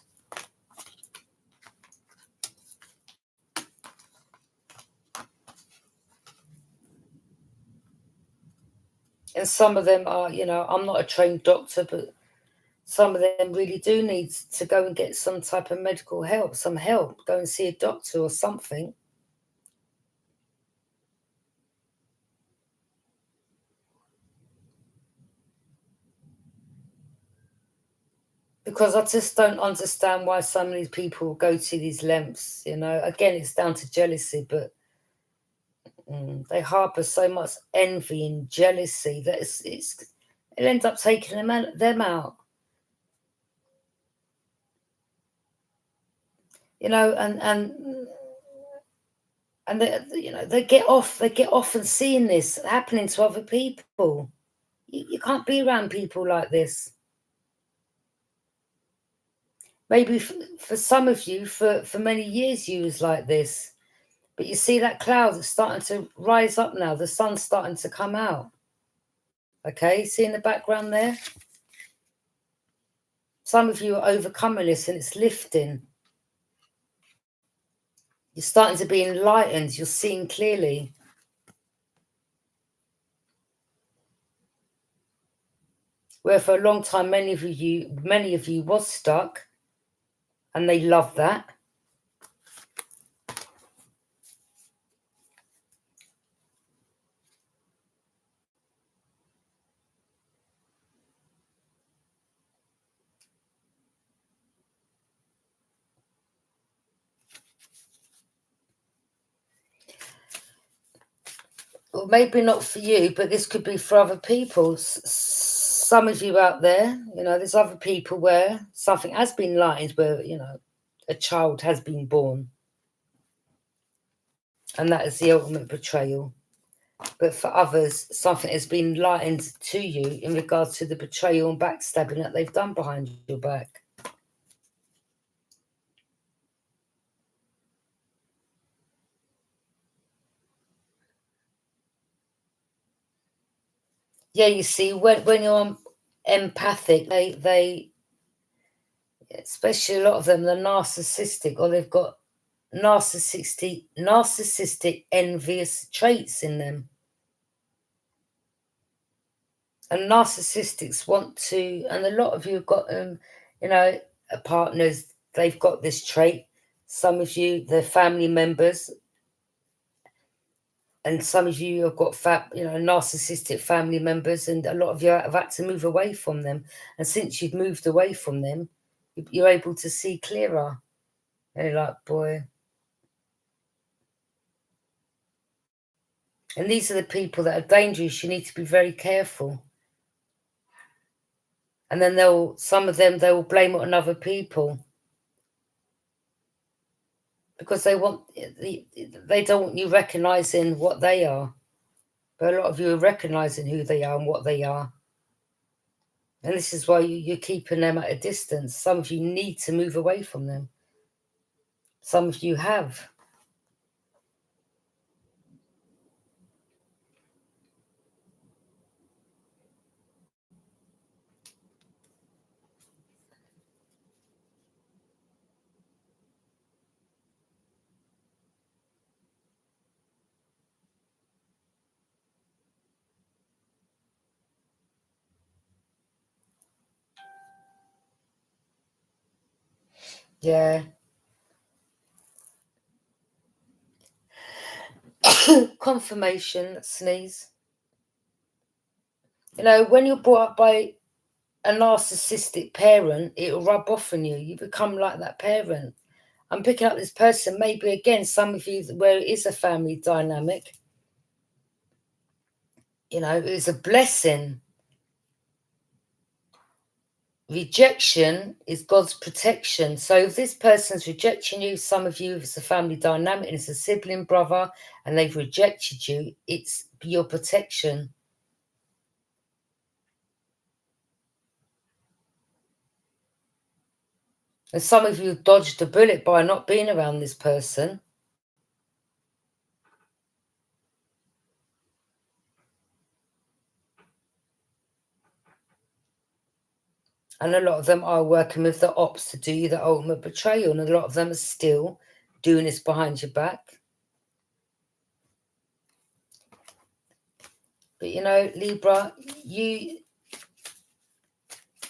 And some of them are, you know, I'm not a trained doctor, but some of them really do need to go and get some type of medical help, some help. Go and see a doctor or something. Because I just don't understand why so many people go to these lengths, you know. Again, it's down to jealousy, but they harbour so much envy and jealousy that it ends up taking them out. You know, and they, you know, they get off and seeing this happening to other people. You can't be around people like this. Maybe for some of you, for many years you was like this. But you see that cloud that's starting to rise up now. The sun's starting to come out. Okay, see in the background there? Some of you are overcoming this and it's lifting. You're starting to be enlightened. You're seeing clearly. Where for a long time, many of you was stuck, and they love that. Well, maybe not for you, but this could be for other people. Some of you out there, you know, there's other people where something has been lightened, where, you know, a child has been born. And that is the ultimate betrayal. But for others, something has been lightened to you in regards to the betrayal and backstabbing that they've done behind your back. Yeah, you see, when you're empathic, they especially a lot of them, they're narcissistic, or they've got narcissistic envious traits in them. And narcissistics want to, and a lot of you have got you know, partners, they've got this trait. Some of you, their family members, And some of you have got narcissistic family members, and a lot of you have had to move away from them. And since you've moved away from them, you're able to see clearer. And you're like, boy. And these are the people that are dangerous. You need to be very careful. And then some of them, they will blame it on other people. Because they don't want you recognizing what they are. But a lot of you are recognizing who they are and what they are. And this is why you're keeping them at a distance. Some of you need to move away from them. Some of you have. Yeah. Confirmation, sneeze. You know, when you're brought up by a narcissistic parent, it'll rub off on you. You become like that parent. I'm picking up this person, maybe again, some of you where it is a family dynamic. You know, it's a blessing. Rejection is God's protection. So if this person's rejecting you, some of you, if it's a family dynamic and it's a sibling brother and they've rejected you, it's your protection. And some of you dodged a bullet by not being around this person. And a lot of them are working with the ops to do the ultimate betrayal. And a lot of them are still doing this behind your back. But, you know, Libra, you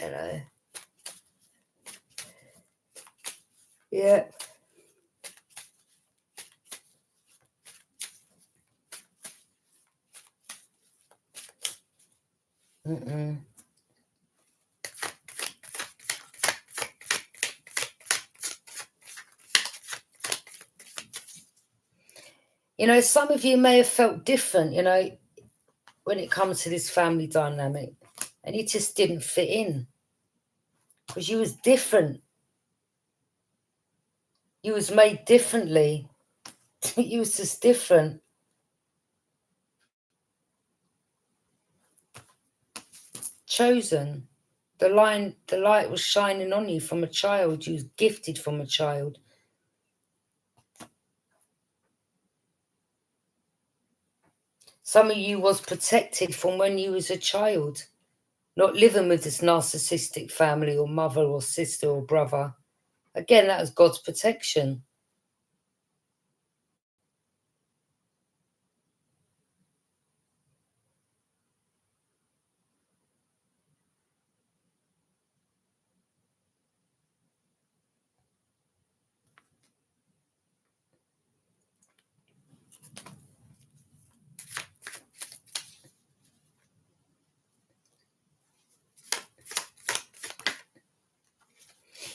know, yeah. You know, some of you may have felt different, you know, when it comes to this family dynamic, and you just didn't fit in because you was different. You was made differently. You was just different. Chosen. The light was shining on you from a child. You was gifted from a child. Some of you was protected from when you was a child, not living with this narcissistic family or mother or sister or brother. Again, that was God's protection.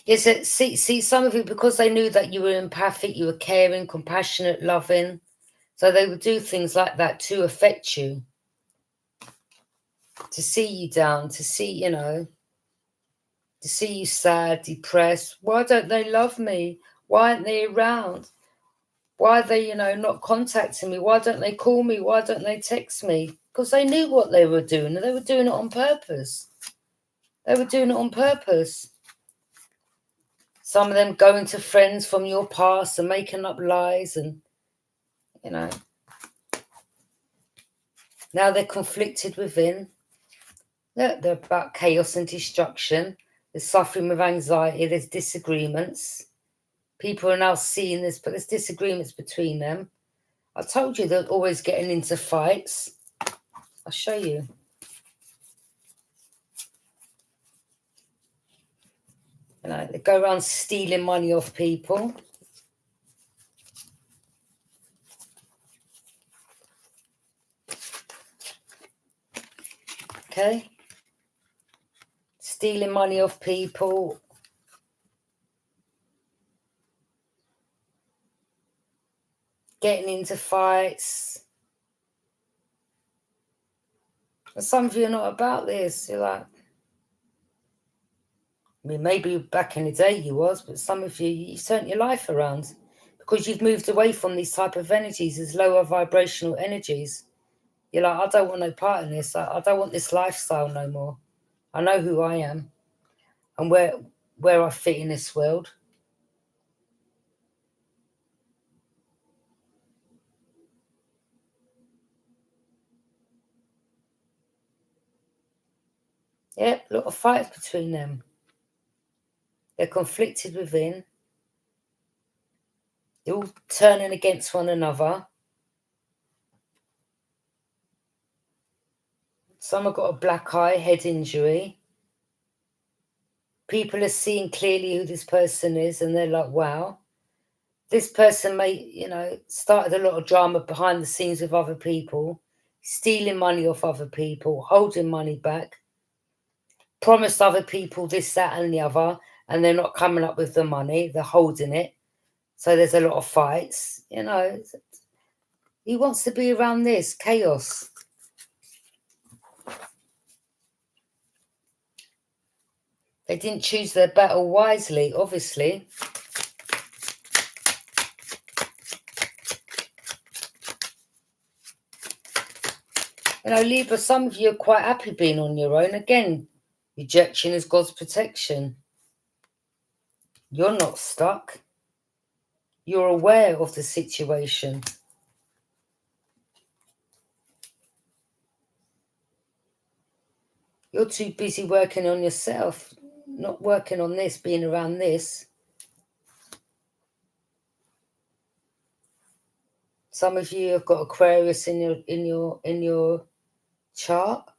Yes, see, some of you, because they knew that you were empathic, you were caring, compassionate, loving, so they would do things like that to affect you, to see you down, to see, you know, to see you sad, depressed. Why don't they love me? Why aren't they around? Why are they, you know, not contacting me? Why don't they call me? Why don't they text me? Because they knew what they were doing. They were doing it on purpose. They were doing it on purpose. Some of them going to friends from your past and making up lies and, you know. Now they're conflicted within. They're about chaos and destruction. They're suffering with anxiety. There's disagreements. People are now seeing this, but there's disagreements between them. I told you they're always getting into fights. I'll show you. You know, they go around stealing money off people. okay? Stealing money off people. Getting into fights. And some of you are not about this. You're like, I mean, maybe back in the day you was, but some of you, you turned your life around because you've moved away from these type of energies, these lower vibrational energies. You're like, I don't want no part in this. I don't want this lifestyle no more. I know who I am and where I fit in this world. Yep, a lot of fights between them. They're conflicted within. They're all turning against one another. Some have got a black eye, head injury. People are seeing clearly who this person is and they're like, wow. This person may, started a lot of drama behind the scenes with other people, stealing money off other people, holding money back, promised other people this, that, and the other, and they're not coming up with the money, they're holding it. So there's a lot of fights, He wants to be around this chaos. They didn't choose their battle wisely, obviously. Libra, some of you are quite happy being on your own. Again, rejection is God's protection. You're not stuck. You're aware of the situation. You're too busy working on yourself, not working on this, being around this. Some of you have got Aquarius in your chart.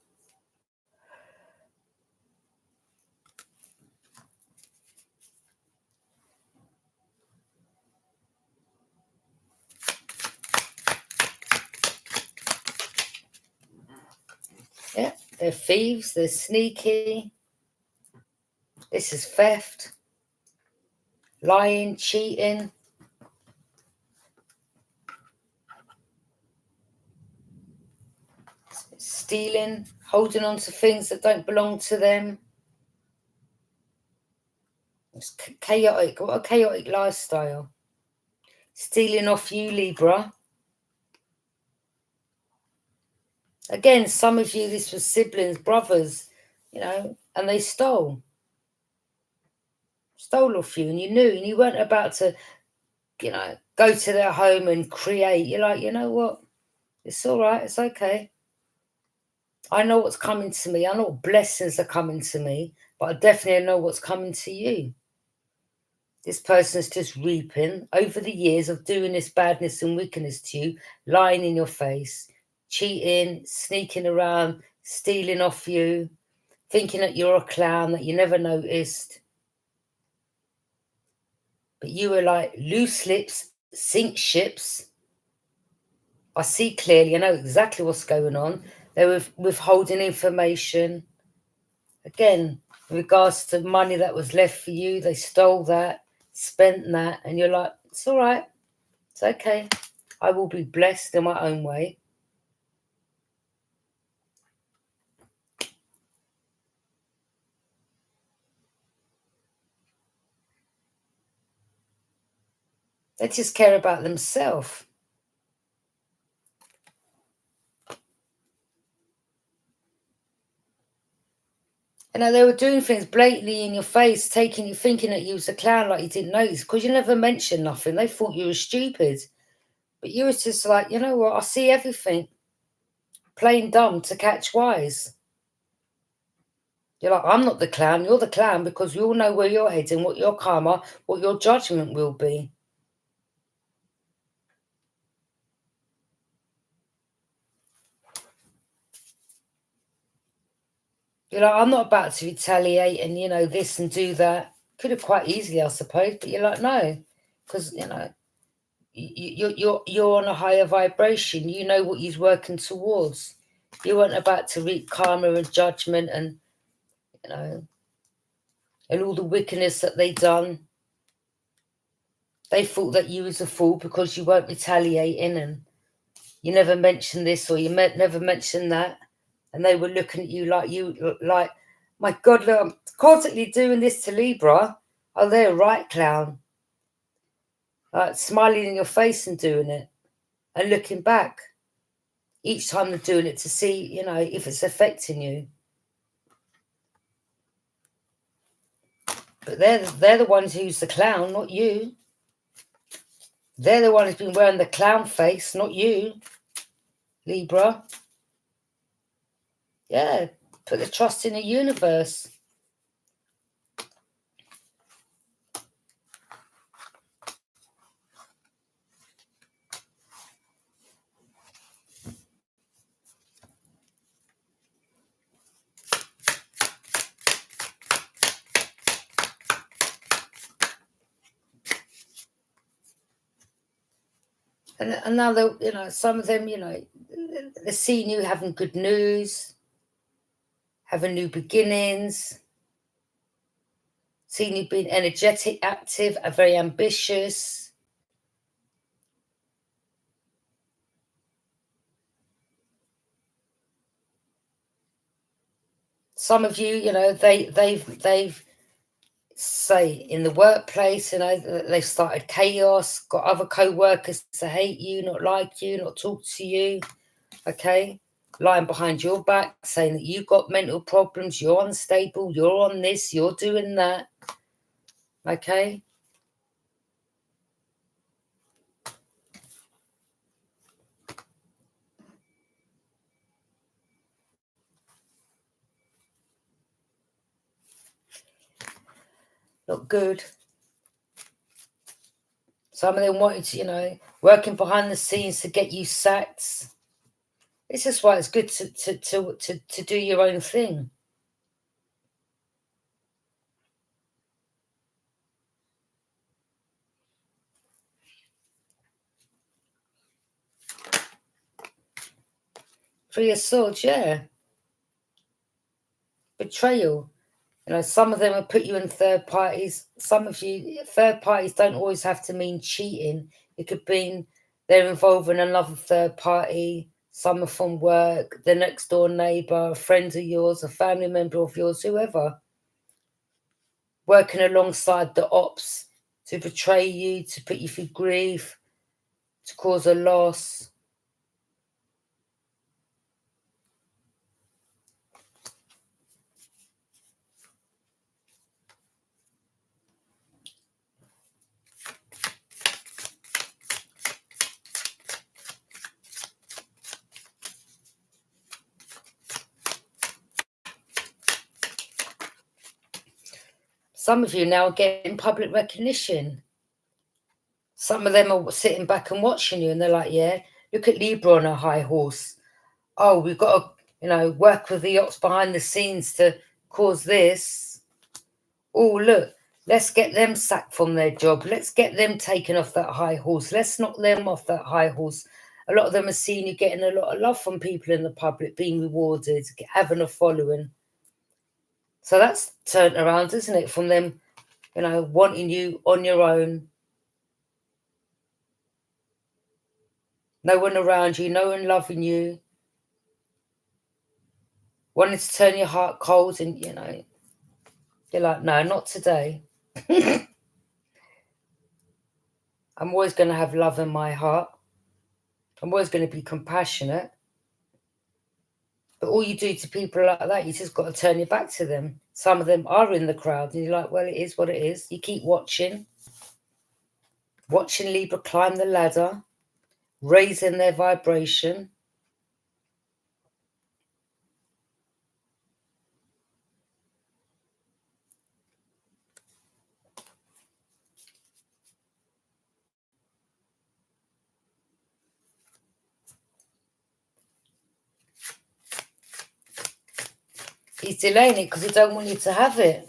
Yeah, they're thieves, they're sneaky. This is theft, lying, cheating. Stealing, holding on to things that don't belong to them. It's chaotic. What a chaotic lifestyle. Stealing off you, Libra. Again, some of you, this was siblings, brothers, and they stole off you, and you knew, and you weren't about to, go to their home and create. You're like, you know what? It's all right. It's okay. I know what's coming to me. I know what blessings are coming to me, but I definitely know what's coming to you. This person's just reaping over the years of doing this badness and wickedness to you, lying in your face, cheating, sneaking around, stealing off you, thinking that you're a clown, that you never noticed. But you were like loose lips, sink ships. I see clearly. I know exactly what's going on. They were withholding information. Again, in regards to money that was left for you, they stole that, spent that, and you're like, it's all right. It's okay. I will be blessed in my own way. They just care about themselves. They were doing things blatantly in your face, thinking that you was a clown, like you didn't notice, because you never mentioned nothing. They thought you were stupid. But you was just like, you know what, I see everything. Plain dumb to catch wise. You're like, I'm not the clown, you're the clown, because we all know where you're heading, what your karma, what your judgment will be. You're like, I'm not about to retaliate and, this and do that. Could have quite easily, I suppose, but you're like, no, because, you're on a higher vibration. You know what he's working towards. You weren't about to reap karma and judgment and, you know, and all the wickedness that they done. They thought that you was a fool because you weren't retaliating and you never mentioned this or you never mentioned that. And they were looking at you, like, my God, look, I'm constantly doing this to Libra. Oh, they're right, clown. Like smiling in your face and doing it and looking back each time they're doing it to see, you know, if it's affecting you. But they're the ones who's the clown, not you. They're the one who's been wearing the clown face, not you, Libra. Yeah, put the trust in the universe. And now, you know, some of them, you know, they're seeing you having good news, having new beginnings, seeing you being energetic, active, and very ambitious. Some of you, you know, they've say in the workplace, you know, they've started chaos, got other co-workers to hate you, not like you, not talk to you, okay? Lying behind your back, saying that you've got mental problems, you're unstable, you're on this, you're doing that, okay? Not good. Some of them wanted to, you know, working behind the scenes to get you sacked. This is why it's good to do your own thing. Three of Swords, yeah. Betrayal. You know, some of them will put you in third parties. Some of you, third parties don't always have to mean cheating. It could mean they're involved in another third party, some are from work, the next door neighbour, a friend of yours, a family member of yours, whoever. Working alongside the ops to betray you, to put you through grief, to cause a loss. Some of you now are getting public recognition. Some of them are sitting back and watching you and they're like, yeah, look at Libra on a high horse. Oh, we've got to, you know, work with the ops behind the scenes to cause this. Oh, look, let's get them sacked from their job. Let's get them taken off that high horse. Let's knock them off that high horse. A lot of them are seeing you getting a lot of love from people in the public, being rewarded, having a following. So that's turned around, isn't it? From them, you know, wanting you on your own. No one around you, no one loving you. Wanting to turn your heart cold and, you know, you're like, no, not today. I'm always going to have love in my heart. I'm always going to be compassionate. But all you do to people like that, you just got to turn your back to them. Some of them are in the crowd and you're like, well, it is what it is. You keep watching Libra climb the ladder, raising their vibration. He's delaying it because he don't want you to have it.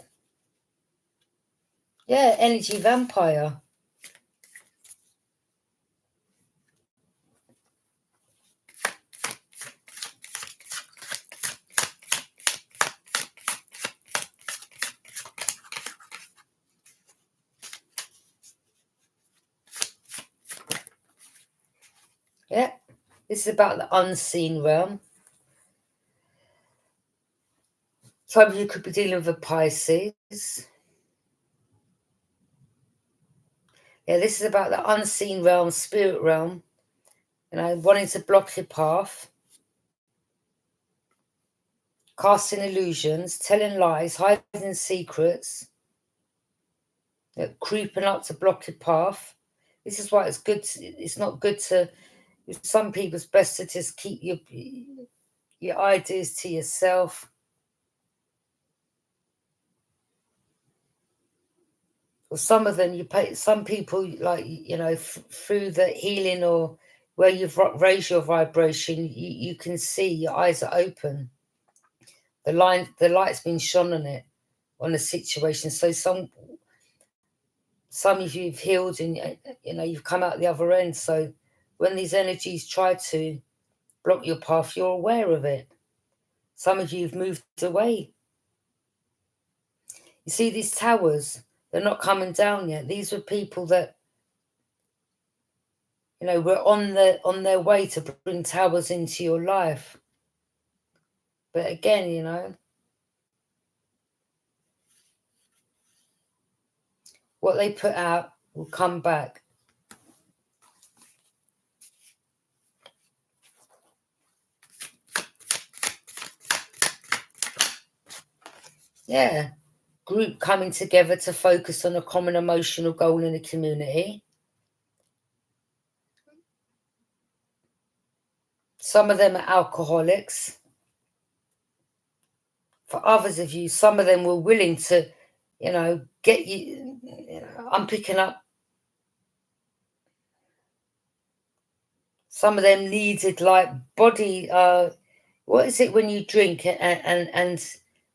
Yeah, energy vampire. Yeah, this is about the unseen realm. Some of you could be dealing with a Pisces. Yeah, this is about the unseen realm, spirit realm. You know, wanting to block your path. Casting illusions, telling lies, hiding secrets. Creeping up to block your path. This is why it's good. It's not good to. With some people, it's best to just keep your ideas to yourself. Or some of them, you pay. Some people, like through the healing or where you've raised your vibration, you can see your eyes are open. The light's been shone on it, on the situation. So some of you've healed and you've come out the other end. So when these energies try to block your path, you're aware of it. Some of you have moved away. You see these towers, they're not coming down yet. These were people that were on their way to bring towers into your life. But again, what they put out will come back. Yeah. Group coming together to focus on a common emotional goal in the community. Some of them are alcoholics. For others of you, some of them were willing to, get you. I'm picking up. Some of them needed like body. What is it when you drink and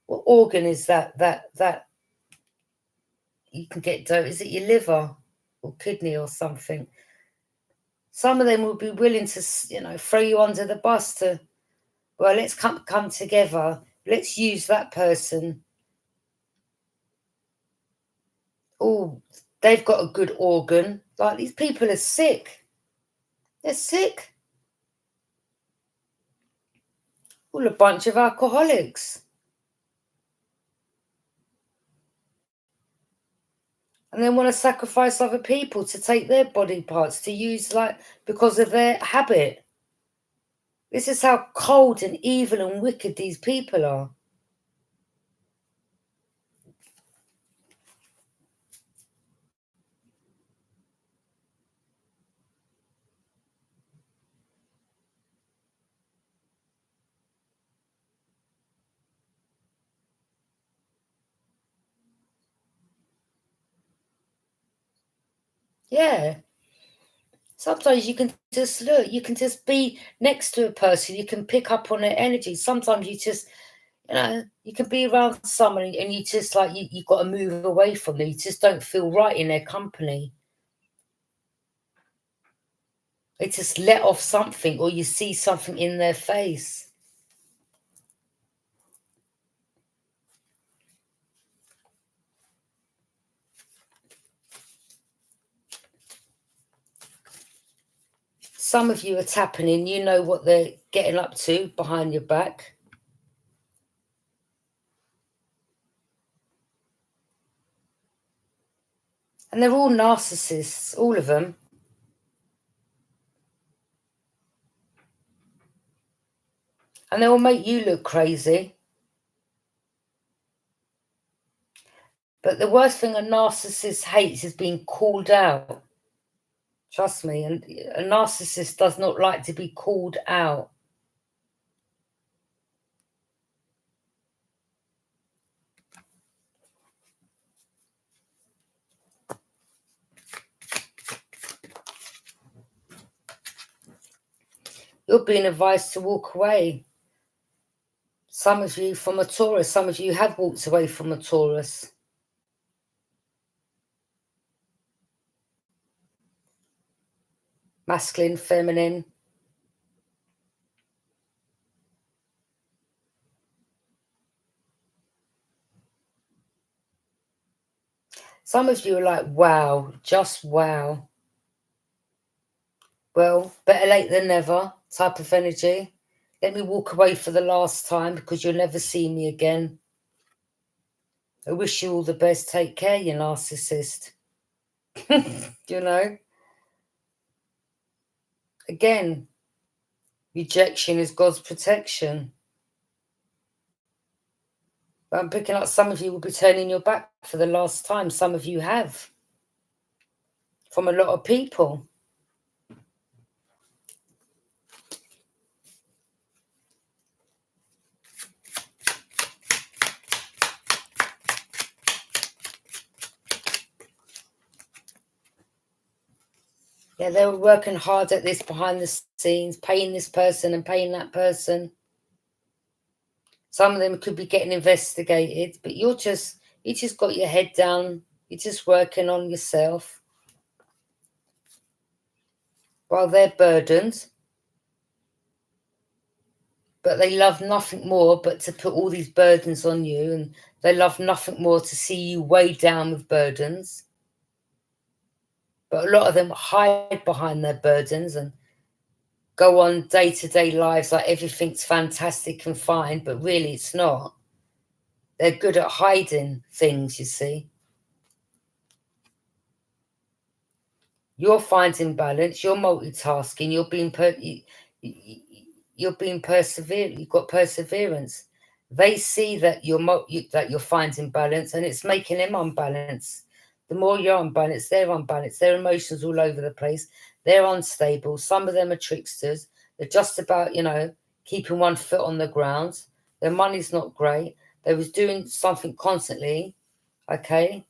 what organ is that you can get? Is it your liver or kidney or something? Some of them will be willing to, throw you under the bus to. Well, let's come together. Let's use that person. Oh, they've got a good organ. Like, these people are sick. They're sick. All a bunch of alcoholics. And then want to sacrifice other people to take their body parts to use, because of their habit. This is how cold and evil and wicked these people are. Yeah. Sometimes you can just look, you can just be next to a person, you can pick up on their energy. Sometimes you just, you can be around someone and you just you've got to move away from them. You just don't feel right in their company. They just let off something, or you see something in their face. Some of you are tapping in, you know what they're getting up to behind your back. And they're all narcissists, all of them. And they will make you look crazy. But the worst thing a narcissist hates is being called out. Trust me, and a narcissist does not like to be called out. You're being advised to walk away. Some of you from a Taurus, some of you have walked away from a Taurus. Masculine, feminine. Some of you are like, wow, just wow. Well, better late than never type of energy. Let me walk away for the last time because you'll never see me again. I wish you all the best. Take care, you narcissist. You know? Again, rejection is God's protection. But I'm picking up some of you will be turning your back for the last time. Some of you have. From a lot of people. Yeah, they were working hard at this behind the scenes, paying this person and paying that person. Some of them could be getting investigated, but you just got your head down. You're just working on yourself. While they're burdened, but they love nothing more but to put all these burdens on you, and they love nothing more to see you weighed down with burdens. But a lot of them hide behind their burdens and go on day-to-day lives like everything's fantastic and fine, but really it's not. They're good at hiding things, you see. You're finding balance, you're multitasking, you're being perseverant, you've got perseverance. They see that you're finding balance, and it's making them unbalanced. The more you're unbalanced, they're unbalanced. Their emotions all over the place. They're unstable. Some of them are tricksters. They're just about, keeping one foot on the ground. Their money's not great. They was doing something constantly, okay?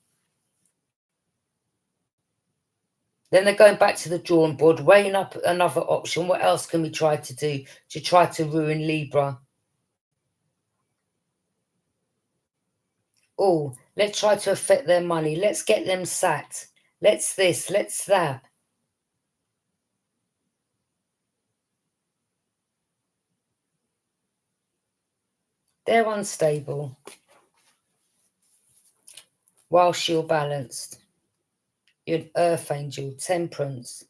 Then they're going back to the drawing board, weighing up another option. What else can we try to do to try to ruin Libra? Oh, let's try to affect their money. Let's get them sacked. Let's this, let's that. They're unstable. Whilst you're balanced. You're an earth angel, temperance.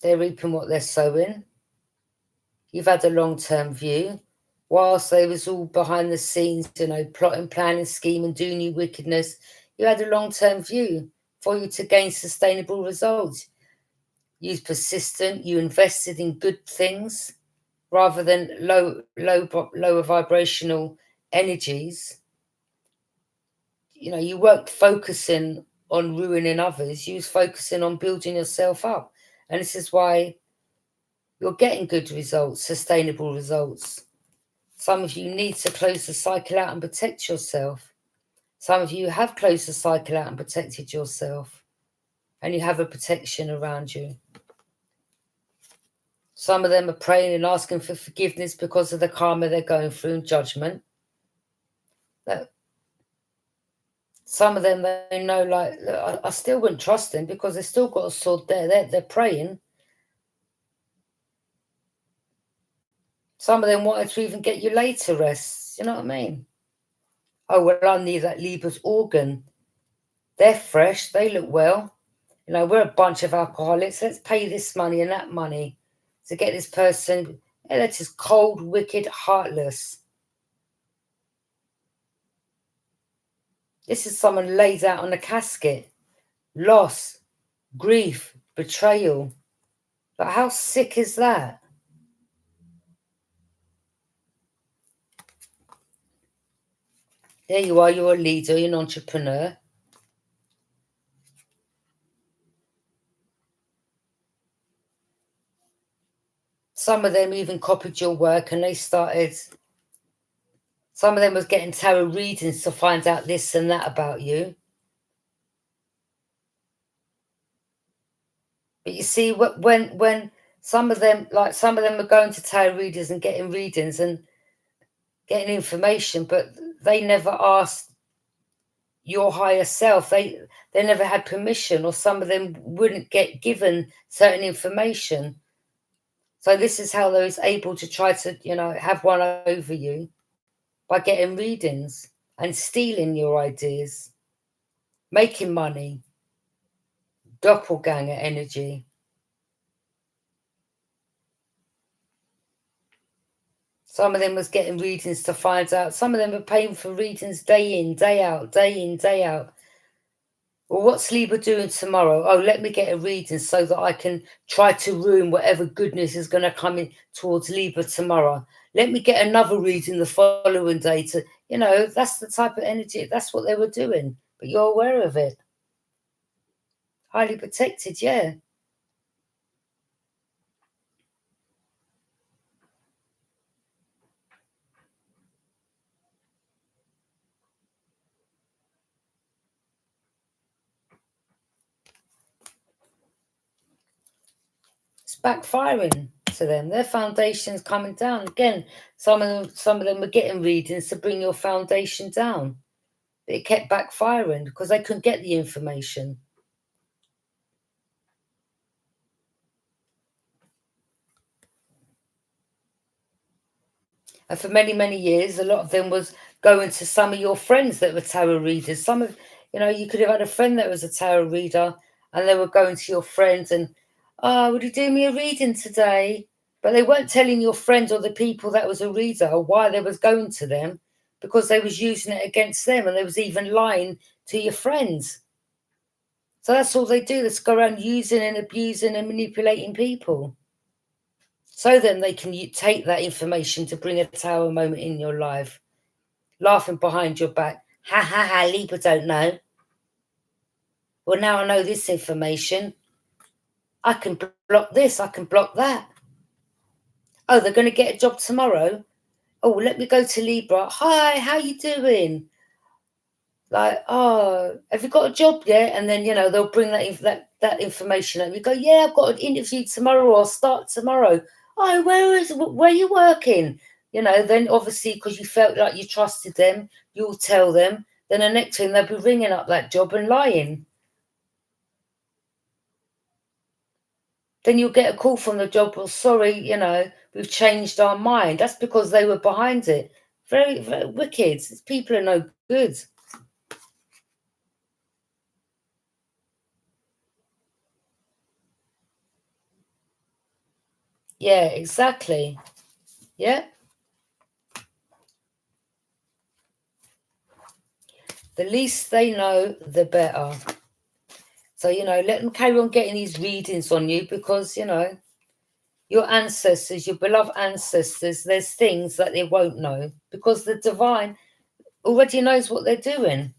They're reaping what they're sowing. You've had a long-term view. Whilst they was all behind the scenes, plotting, planning, scheming, doing you wickedness, you had a long-term view for you to gain sustainable results. You was persistent. You invested in good things rather than lower vibrational energies. You weren't focusing on ruining others. You was focusing on building yourself up. And this is why you're getting good results, sustainable results. Some of you need to close the cycle out and protect yourself. Some of you have closed the cycle out and protected yourself. And you have a protection around you. Some of them are praying and asking for forgiveness because of the karma they're going through and judgment. Some of them, they know, like, look, I still wouldn't trust them because they've still got a sword there. They're praying. Some of them wanted to even get you later rest. You know what I mean? Oh, well, I need that Libra's organ. They're fresh. They look well. We're a bunch of alcoholics. Let's pay this money and that money to get this person. Yeah, they're just cold, wicked, heartless. This is someone laid out on a casket. Loss, grief, betrayal. But how sick is that? There you are, you're a leader, you're an entrepreneur. Some of them even copied your work and they started, some of them was getting tarot readings to find out this and that about you. But you see, when some of them are going to tarot readers and getting readings and getting information, but they never asked your higher self. They never had permission, or some of them wouldn't get given certain information. So this is how they was able to try to, have one over you, by getting readings. and stealing your ideas, making money, doppelganger energy. Some of them was getting readings to find out. Some of them were paying for readings day in, day out, day in, day out. Well, what's Libra doing tomorrow? Oh, let me get a reading so that I can try to ruin whatever goodness is going to come in towards Libra tomorrow. Let me get another reading the following day to, that's the type of energy. That's what they were doing. But you're aware of it. Highly protected, yeah. It's backfiring to them. Their foundation's coming down. Again, some of them were getting readings to bring your foundation down. But it kept backfiring because they couldn't get the information. And for many, many years, a lot of them was going to some of your friends that were tarot readers. Some of, you could have had a friend that was a tarot reader and they were going to your friends and, oh, would you do me a reading today? But they weren't telling your friends or the people that was a reader why they was going to them because they was using it against them and they was even lying to your friends. So that's all they do. They just go around using and abusing and manipulating people. So then they can take that information to bring a tower moment in your life. Laughing behind your back. Ha ha ha, Libra don't know. Well, now I know this information. I can block this, I can block that. Oh, they're going to get a job tomorrow? Oh, let me go to Libra. Hi, how you doing? Like, oh, have you got a job yet? And then, they'll bring that information and you go, yeah, I've got an interview tomorrow or I'll start tomorrow. Oh, where are you working? Then obviously because you felt like you trusted them, you'll tell them. Then the next thing they'll be ringing up that job and lying. Then you'll get a call from the job, well, sorry, we've changed our mind. That's because they were behind it. Very, very wicked. These people are no good. Yeah, exactly. Yeah. The least they know, the better. So, let them carry on getting these readings on you because, your ancestors, your beloved ancestors, there's things that they won't know because the divine already knows what they're doing.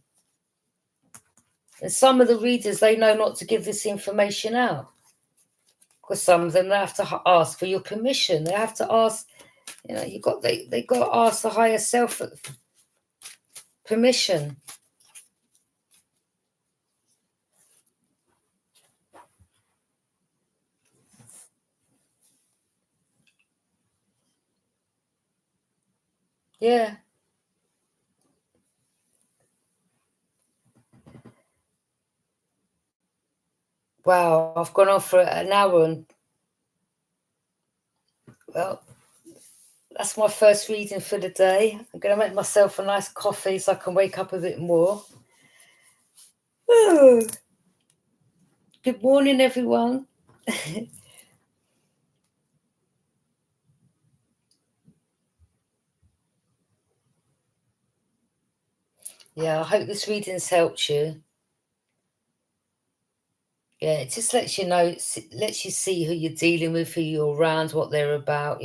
And some of the readers, they know not to give this information out because some of them, they have to ask for your permission. They have to ask, they got to ask the higher self permission. Yeah. Wow, I've gone on for an hour and, well, that's my first reading for the day. I'm going to make myself a nice coffee so I can wake up a bit more. Oh. Good morning, everyone. Yeah, I hope this reading's helped you. Yeah, it just lets you know, lets you see who you're dealing with, who you're around, what they're about,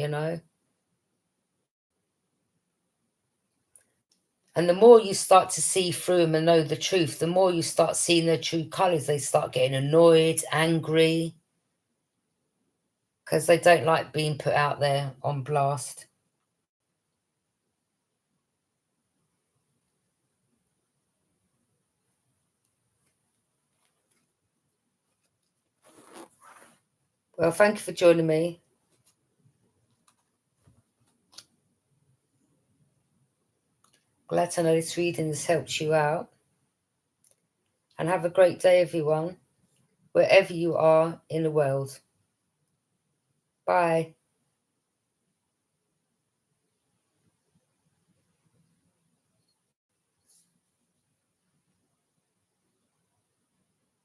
And the more you start to see through them and know the truth, the more you start seeing their true colours. They start getting annoyed, angry, because they don't like being put out there on blast. Well, thank you for joining me. Glad to know this reading has helped you out. And have a great day, everyone, wherever you are in the world. Bye.